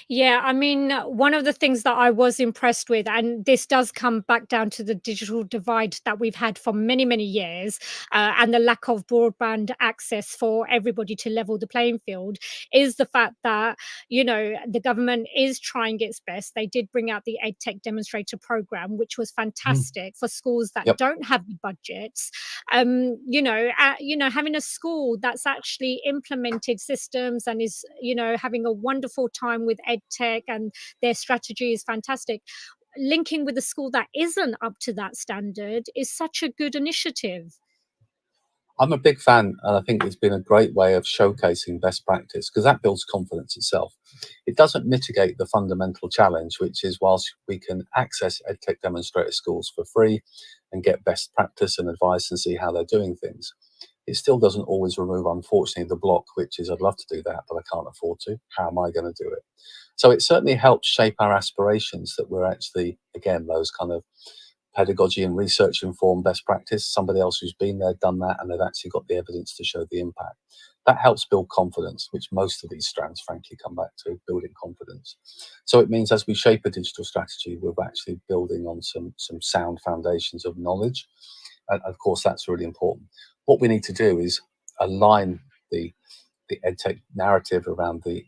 Yeah, I mean, one of the things that I was impressed with, and this does come back down to the digital divide that we've had for many, many years, and the lack of broadband access for everybody to level the playing field, is the fact that, you know, the government is trying its best. They did bring out the EdTech demonstrator program, which was fantastic for schools that don't have the budgets. Having a school that's actually implemented systems and is, having a wonderful time with EdTech, and their strategy is fantastic. Linking with a school that isn't up to that standard is such a good initiative. I'm a big fan, and I think it's been a great way of showcasing best practice because that builds confidence itself. It doesn't mitigate the fundamental challenge, which is whilst we can access EdTech demonstrator schools for free and get best practice and advice and see how they're doing things, it still doesn't always remove, unfortunately, the block, which is I'd love to do that, but I can't afford to. How am I going to do it? So it certainly helps shape our aspirations that we're actually, again, those kind of pedagogy and research informed best practice, somebody else who's been there, done that, and they've actually got the evidence to show the impact. That helps build confidence, which most of these strands, frankly, come back to building confidence. So it means as we shape a digital strategy, we're actually building on some sound foundations of knowledge. And of course, that's really important. What we need to do is align the EdTech narrative around the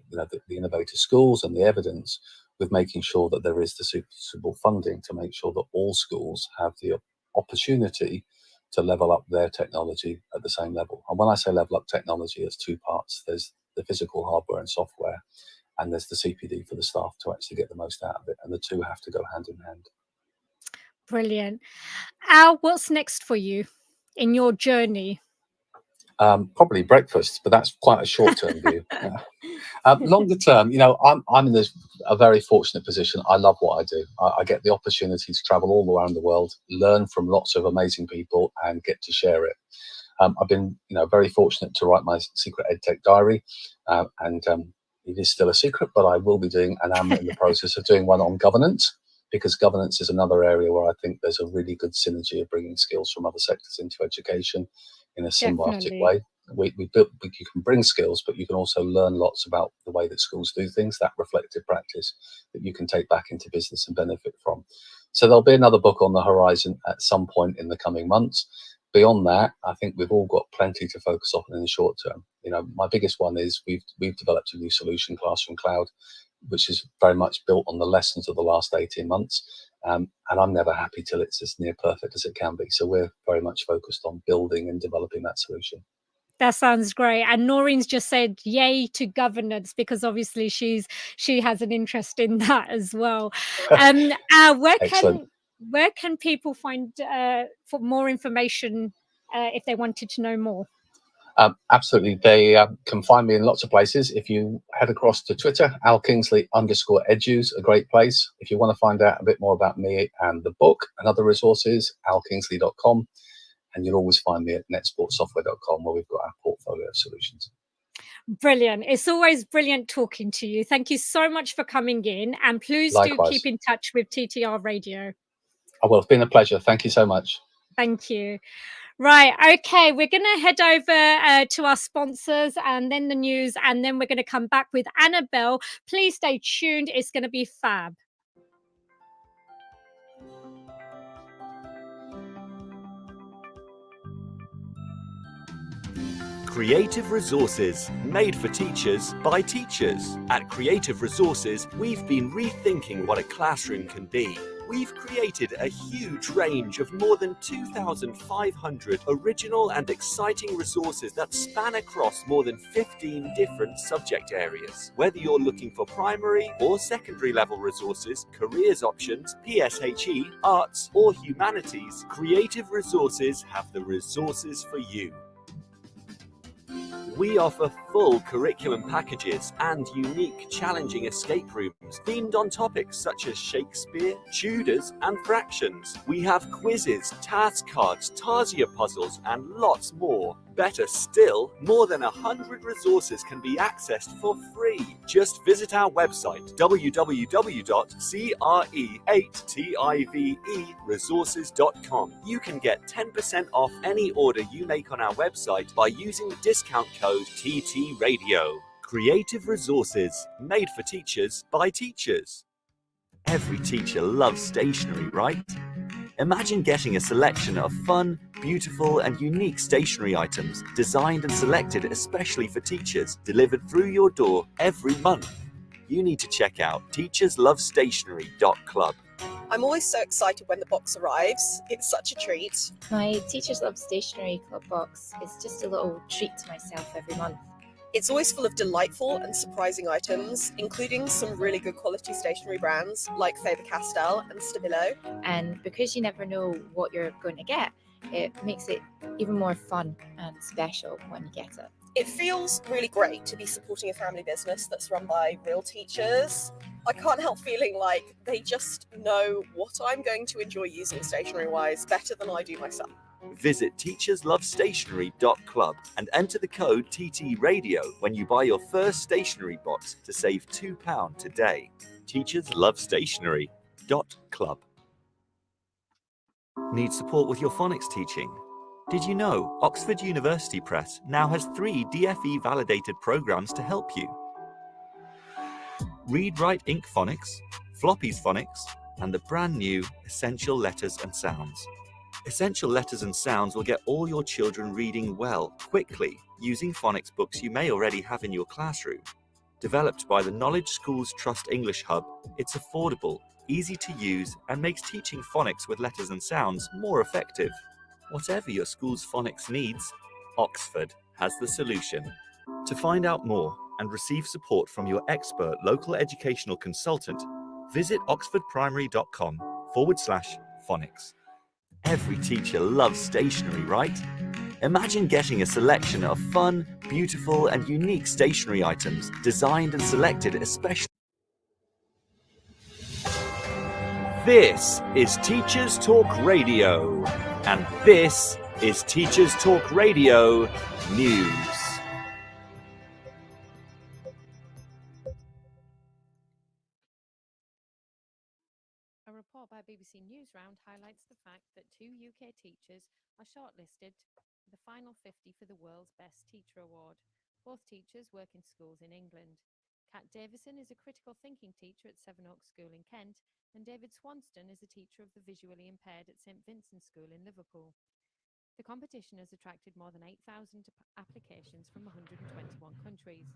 innovative schools and the evidence with making sure that there is the suitable funding to make sure that all schools have the opportunity to level up their technology at the same level. And when I say level up technology, there's two parts. There's the physical hardware and software, and there's the CPD for the staff to actually get the most out of it. And the two have to go hand in hand. Brilliant. Al, what's next for you in your journey? Probably breakfast, but that's quite a short-term view. Longer term, I'm in a very fortunate position. I love what I do. I get the opportunity to travel all around the world, learn from lots of amazing people, and get to share it. I've been, very fortunate to write my secret EdTech diary, and it is still a secret, but I will be doing, and I'm in the process of doing one on governance, because governance is another area where I think there's a really good synergy of bringing skills from other sectors into education in a symbiotic way. You can bring skills, but you can also learn lots about the way that schools do things, that reflective practice that you can take back into business and benefit from. So there'll be another book on the horizon at some point in the coming months. Beyond that, I think we've all got plenty to focus on in the short term. My biggest one is we've developed a new solution, Classroom Cloud, which is very much built on the lessons of the last 18 months. And I'm never happy till it's as near perfect as it can be. So we're very much focused on building and developing that solution. That sounds great. And Noreen's just said yay to governance because obviously she has an interest in that as well. Where can people find for more information if they wanted to know more? Absolutely. They can find me in lots of places. If you head across to Twitter, @AlKingsley_Edu's, a great place. If you want to find out a bit more about me and the book and other resources, alkingsley.com. And you'll always find me at netsportsoftware.com, where we've got our portfolio of solutions. Brilliant. It's always brilliant talking to you. Thank you so much for coming in. And please Likewise. Do keep in touch with TTR Radio. Oh, well, it's been a pleasure. Thank you so much. Thank you. Right. Okay. We're going to head over to our sponsors and then the news, and then we're going to come back with Annabelle. Please stay tuned. It's going to be fab. Creative Resources, made for teachers by teachers. At Creative Resources, we've been rethinking what a classroom can be. We've created a huge range of more than 2,500 original and exciting resources that span across more than 15 different subject areas. Whether you're looking for primary or secondary level resources, careers options, PSHE, arts or humanities, Creative Resources have the resources for you. We offer full curriculum packages and unique, challenging escape rooms themed on topics such as Shakespeare, Tudors, and fractions. We have quizzes, task cards, Tarsia puzzles, and lots more. Better still, more than 100 resources can be accessed for free. Just visit our website, www.cre8tiveresources.com. You can get 10% off any order you make on our website by using the discount code TTRadio. Creative Resources, made for teachers by teachers. Every teacher loves stationery, right? Imagine getting a selection of fun, beautiful and unique stationery items designed and selected especially for teachers, delivered through your door every month. You need to check out teacherslovestationery.club. I'm always so excited when the box arrives. It's such a treat. My Teachers Love Stationery Club box is just a little treat to myself every month. It's always full of delightful and surprising items, including some really good quality stationery brands like Faber-Castell and Stabilo. And because you never know what you're going to get, it makes it even more fun and special when you get it. It feels really great to be supporting a family business that's run by real teachers. I can't help feeling like they just know what I'm going to enjoy using stationery-wise better than I do myself. Visit teacherslovestationery.club and enter the code TT Radio when you buy your first stationery box to save £2 today. teacherslovestationery.club. Need support with your phonics teaching? Did you know Oxford University Press now has 3 DFE validated programs to help you? Read Write Ink Phonics, Floppy's Phonics, and the brand new Essential Letters and Sounds. Essential Letters and Sounds will get all your children reading well, quickly, using phonics books you may already have in your classroom. Developed by the Knowledge Schools Trust English Hub, it's affordable, easy to use, and makes teaching phonics with letters and sounds more effective. Whatever your school's phonics needs, Oxford has the solution. To find out more and receive support from your expert local educational consultant, visit oxfordprimary.com/phonics. Every teacher loves stationery, right? Imagine getting a selection of fun, beautiful, and unique stationery items designed and selected especially. This is Teachers Talk Radio, and this is Teachers Talk Radio News. A report by BBC Newsround highlights the fact that 2 UK teachers are shortlisted for the final 50 for the World's Best Teacher Award. Both teachers work in schools in England. Kat Davison is a critical thinking teacher at Sevenoaks School in Kent, and David Swanston is a teacher of the visually impaired at St Vincent's School in Liverpool. The competition has attracted more than 8,000 applications from 121 countries.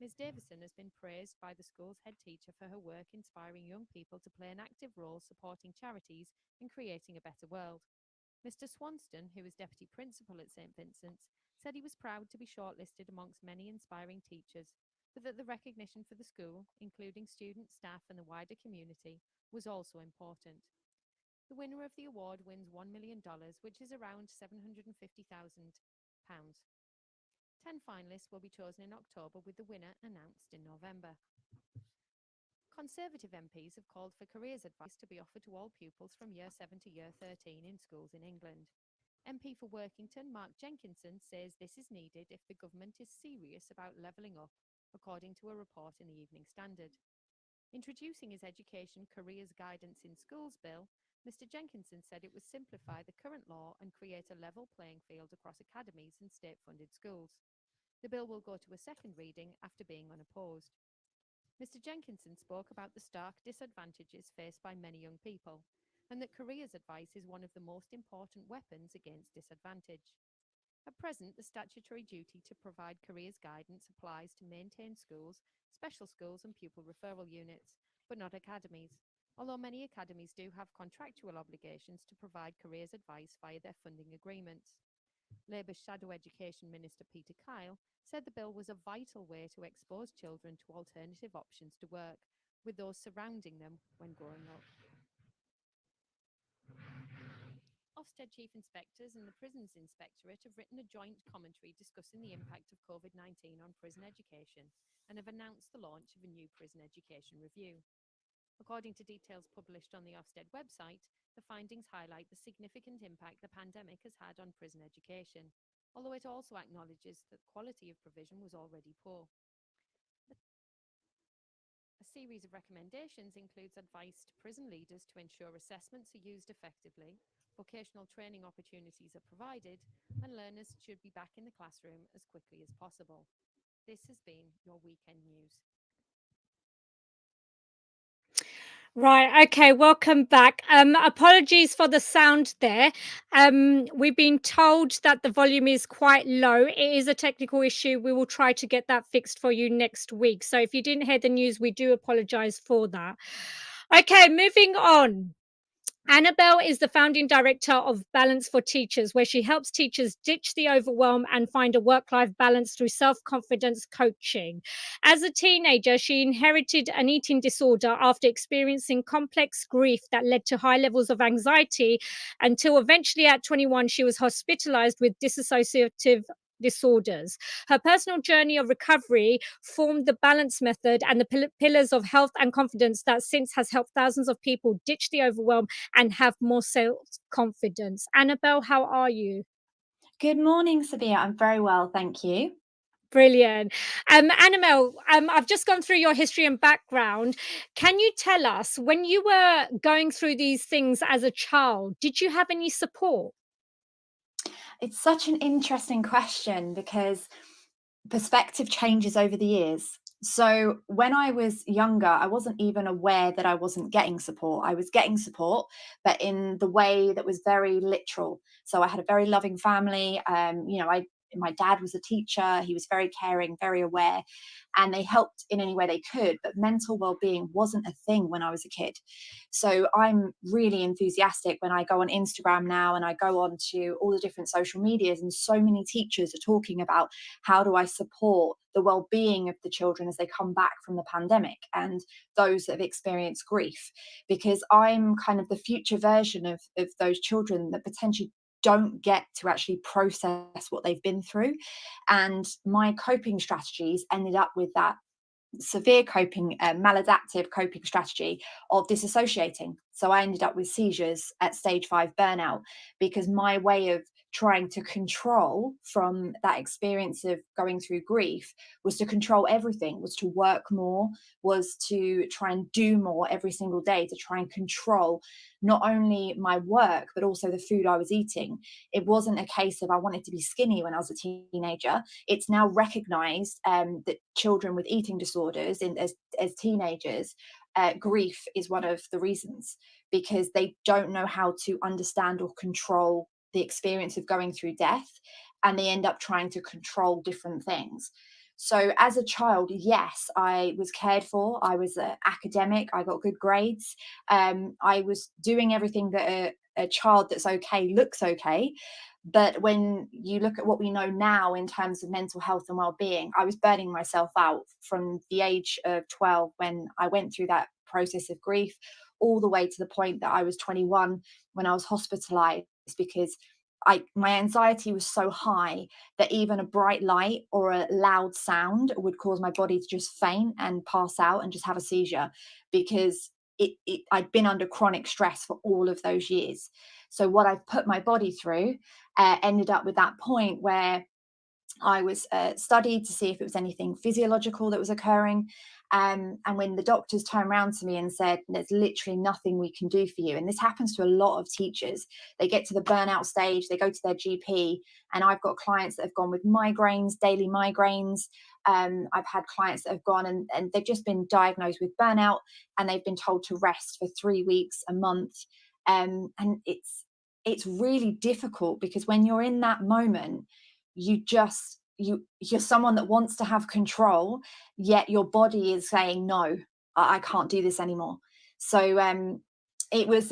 Ms Davison has been praised by the school's head teacher for her work inspiring young people to play an active role supporting charities and creating a better world. Mr Swanston, who is deputy principal at St Vincent's, said he was proud to be shortlisted amongst many inspiring teachers, but that the recognition for the school, including students, staff and the wider community, was also important. The winner of the award wins $1 million, which is around £750,000. 10 finalists will be chosen in October, with the winner announced in November. Conservative MPs have called for careers advice to be offered to all pupils from Year 7 to Year 13 in schools in England. MP for Workington, Mark Jenkinson, says this is needed if the government is serious about levelling up, according to a report in the Evening Standard. Introducing his Education Careers Guidance in Schools bill, Mr Jenkinson said it would simplify the current law and create a level playing field across academies and state-funded schools. The bill will go to a second reading after being unopposed. Mr Jenkinson spoke about the stark disadvantages faced by many young people, and that careers advice is one of the most important weapons against disadvantage. At present, the statutory duty to provide careers guidance applies to maintain schools, special schools and pupil referral units, but not academies, although many academies do have contractual obligations to provide careers advice via their funding agreements. Labour's Shadow Education Minister Peter Kyle said the bill was a vital way to expose children to alternative options to work, with those surrounding them when growing up. Ofsted Chief Inspectors and the Prisons Inspectorate have written a joint commentary discussing the impact of COVID-19 on prison education and have announced the launch of a new prison education review. According to details published on the Ofsted website, the findings highlight the significant impact the pandemic has had on prison education, although it also acknowledges that quality of provision was already poor. A series of recommendations includes advice to prison leaders to ensure assessments are used effectively, vocational training opportunities are provided, and learners should be back in the classroom as quickly as possible. This has been your weekend news. Right, okay, welcome back. Apologies for the sound there. We've been told that the volume is quite low. It is a technical issue. We will try to get that fixed for you next week. So if you didn't hear the news, we do apologize for that. Okay, moving on. Annabelle is the founding director of Balance for Teachers, where she helps teachers ditch the overwhelm and find a work-life balance through self-confidence coaching. As a teenager, she inherited an eating disorder after experiencing complex grief that led to high levels of anxiety until eventually at 21, she was hospitalized with dissociative disorders. Her personal journey of recovery formed the balance method and the pillars of health and confidence that since has helped thousands of people ditch the overwhelm and have more self-confidence. Annabelle, how are you? Good morning, Sobia. I'm very well, thank you. Brilliant. Annabelle, I've just gone through your history and background. Can you tell us, when you were going through these things as a child, did you have any support? It's such an interesting question because perspective changes over the years. So when I was younger, I wasn't even aware that I wasn't getting support. I was getting support, but in the way that was very literal. So I had a very loving family. My dad was a teacher. He was very caring, very aware, and they helped in any way they could. But mental well-being wasn't a thing when I was a kid. So I'm really enthusiastic when I go on Instagram now and I go on to all the different social medias, and so many teachers are talking about how do I support the well-being of the children as they come back from the pandemic and those that have experienced grief, because I'm kind of the future version of those children that potentially don't get to actually process what they've been through. And my coping strategies ended up with that severe coping, maladaptive coping strategy of disassociating. So I ended up with seizures at stage 5 burnout, because my way of trying to control from that experience of going through grief was to control everything, was to work more, was to try and do more every single day, to try and control not only my work but also the food I was eating. It wasn't a case of I wanted to be skinny when I was a teenager. It's now recognized that children with eating disorders as teenagers, grief is one of the reasons, because they don't know how to understand or control the experience of going through death, and they end up trying to control different things. So as a child, yes, I was cared for. I was academic. I got good grades. I was doing everything that a child that's okay looks okay. But when you look at what we know now in terms of mental health and well-being, I was burning myself out from the age of 12 when I went through that process of grief, all the way to the point that I was 21 when I was hospitalized, because my anxiety was so high that even a bright light or a loud sound would cause my body to just faint and pass out and just have a seizure, because I'd been under chronic stress for all of those years. So what I've put my body through ended up with that point where I was studied to see if it was anything physiological that was occurring. And when the doctors turned around to me and said, there's literally nothing we can do for you. And this happens to a lot of teachers. They get to the burnout stage, they go to their GP, and I've got clients that have gone with migraines, daily migraines. I've had clients that have gone and they've just been diagnosed with burnout, and they've been told to rest for 3 weeks, a month. And it's really difficult, because when you're in that moment, you're someone that wants to have control, yet your body is saying, no, I can't do this anymore. So it was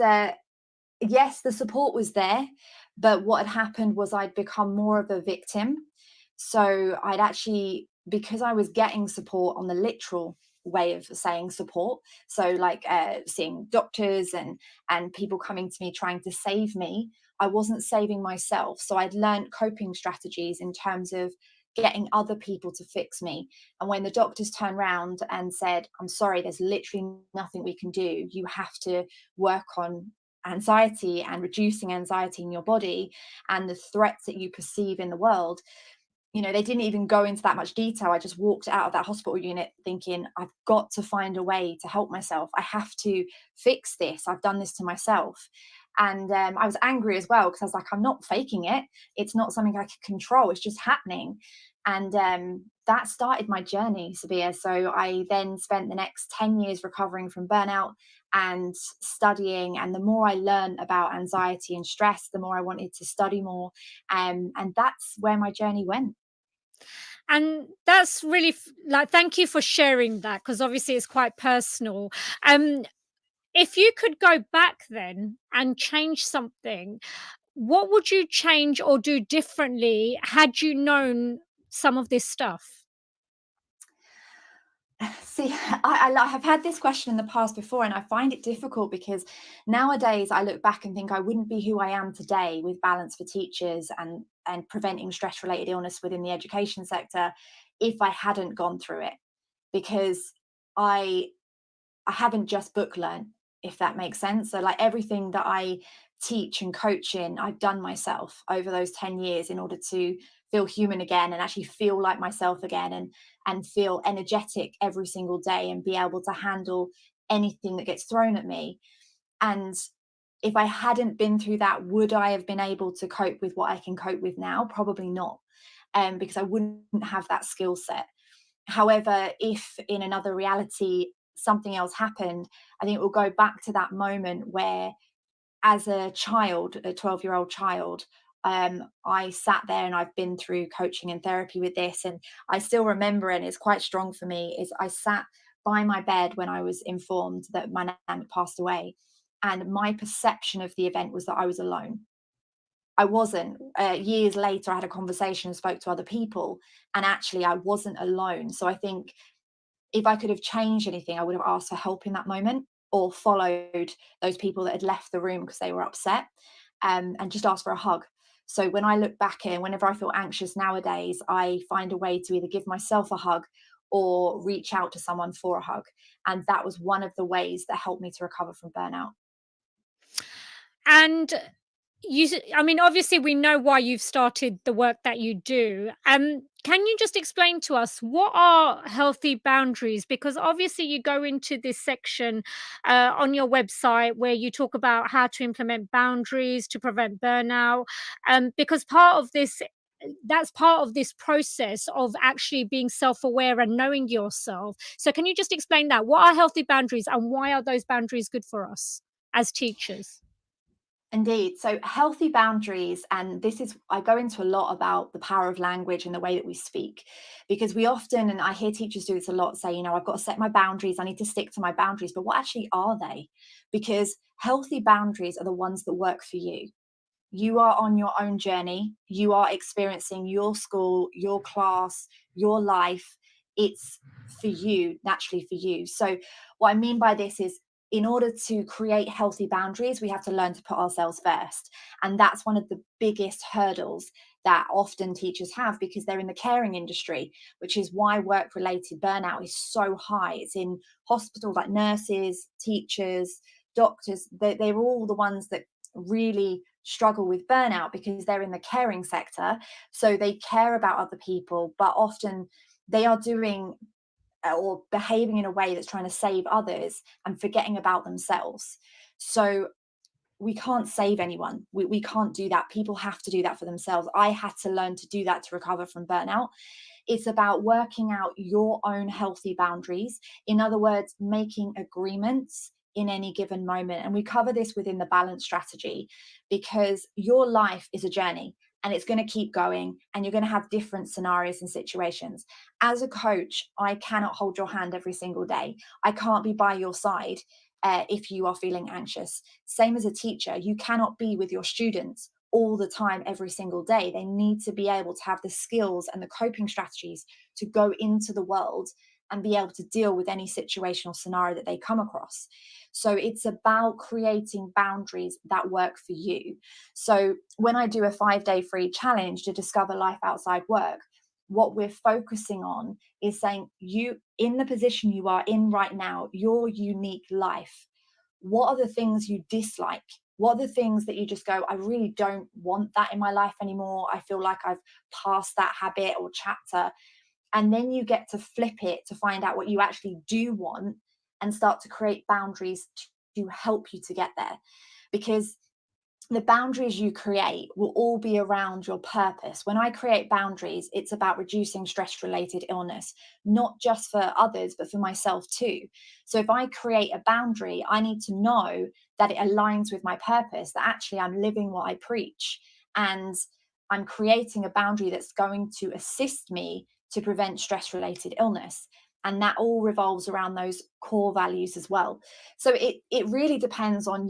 yes, the support was there, but what had happened was I'd become more of a victim. So I'd actually, because I was getting support on the literal way of saying support, so like seeing doctors and people coming to me trying to save me, I wasn't saving myself. So I'd learned coping strategies in terms of getting other people to fix me. And when the doctors turned around and said, I'm sorry, there's literally nothing we can do, you have to work on anxiety and reducing anxiety in your body and the threats that you perceive in the world, they didn't even go into that much detail. I just walked out of that hospital unit thinking, I've got to find a way to help myself. I have to fix this. I've done this to myself. And I was angry as well, because I was like, I'm not faking it. It's not something I can control. It's just happening. And that started my journey, Sobia. So I then spent the next 10 years recovering from burnout and studying. And the more I learned about anxiety and stress, the more I wanted to study more. And that's where my journey went. And that's really thank you for sharing that, because obviously it's quite personal. If you could go back then and change something, what would you change or do differently had you known some of this stuff? See, I have had this question in the past before, and I find it difficult because nowadays I look back and think I wouldn't be who I am today with balance for teachers and preventing stress related illness within the education sector if I hadn't gone through it, because I I haven't just book learned, if that makes sense. So like everything that I teach and coach in, I've done myself over those 10 years in order to feel human again and actually feel like myself again and feel energetic every single day and be able to handle anything that gets thrown at me. And if I hadn't been through that, would I have been able to cope with what I can cope with now? Probably not, because I wouldn't have that skill set. However, if in another reality something else happened, I think it will go back to that moment where, as a child, a 12-year-old child, I sat there and I've been through coaching and therapy with this. And I still remember, and it's quite strong for me, is I sat by my bed when I was informed that my nan had passed away. And my perception of the event was that I was alone. I wasn't. Years later, I had a conversation and spoke to other people, and actually, I wasn't alone. So I think if I could have changed anything, I would have asked for help in that moment or followed those people that had left the room because they were upset, and just asked for a hug. So when I look back and whenever I feel anxious nowadays, I find a way to either give myself a hug or reach out to someone for a hug. And that was one of the ways that helped me to recover from burnout. And I mean, obviously, we know why you've started the work that you do. Can you just explain to us what are healthy boundaries? Because obviously, you go into this section on your website where you talk about how to implement boundaries to prevent burnout. Because that's part of this process of actually being self-aware and knowing yourself. So, can you just explain that? What are healthy boundaries, and why are those boundaries good for us as teachers? Indeed. So healthy boundaries, and this is, I go into a lot about the power of language and the way that we speak, because we often, and I hear teachers do this a lot, say, I've got to set my boundaries, I need to stick to my boundaries. But what actually are they? Because healthy boundaries are the ones that work for you. You are on your own journey. You are experiencing your school, your class, your life. It's for you, naturally for you. So what I mean by this is, in order to create healthy boundaries, we have to learn to put ourselves first. And that's one of the biggest hurdles that often teachers have, because they're in the caring industry, which is why work related burnout is so high. It's in hospitals, like nurses, teachers, doctors. They're all the ones that really struggle with burnout because they're in the caring sector. So they care about other people, but often they are doing or behaving in a way that's trying to save others and forgetting about themselves. So we can't save anyone. We can't do that. People have to do that for themselves. I had to learn to do that to recover from burnout. It's about working out your own healthy boundaries. In other words, making agreements in any given moment. And we cover this within the balance strategy, because your life is a journey and it's going to keep going, and you're going to have different scenarios and situations. As a coach, I cannot hold your hand every single day. I can't be by your side if you are feeling anxious. Same as a teacher, you cannot be with your students all the time, every single day. They need to be able to have the skills and the coping strategies to go into the world and be able to deal with any situational scenario that they come across. So it's about creating boundaries that work for you. So when I do a 5-day free challenge to discover life outside work, what we're focusing on is saying, you, in the position you are in right now, your unique life, what are the things you dislike? What are the things that you just go, I really don't want that in my life anymore. I feel like I've passed that habit or chapter. And then you get to flip it to find out what you actually do want and start to create boundaries to help you to get there. Because the boundaries you create will all be around your purpose. When I create boundaries, it's about reducing stress-related illness, not just for others, but for myself too. So if I create a boundary, I need to know that it aligns with my purpose, that actually I'm living what I preach, and I'm creating a boundary that's going to assist me to prevent stress-related illness. and that all revolves around those core values as well. So it really depends on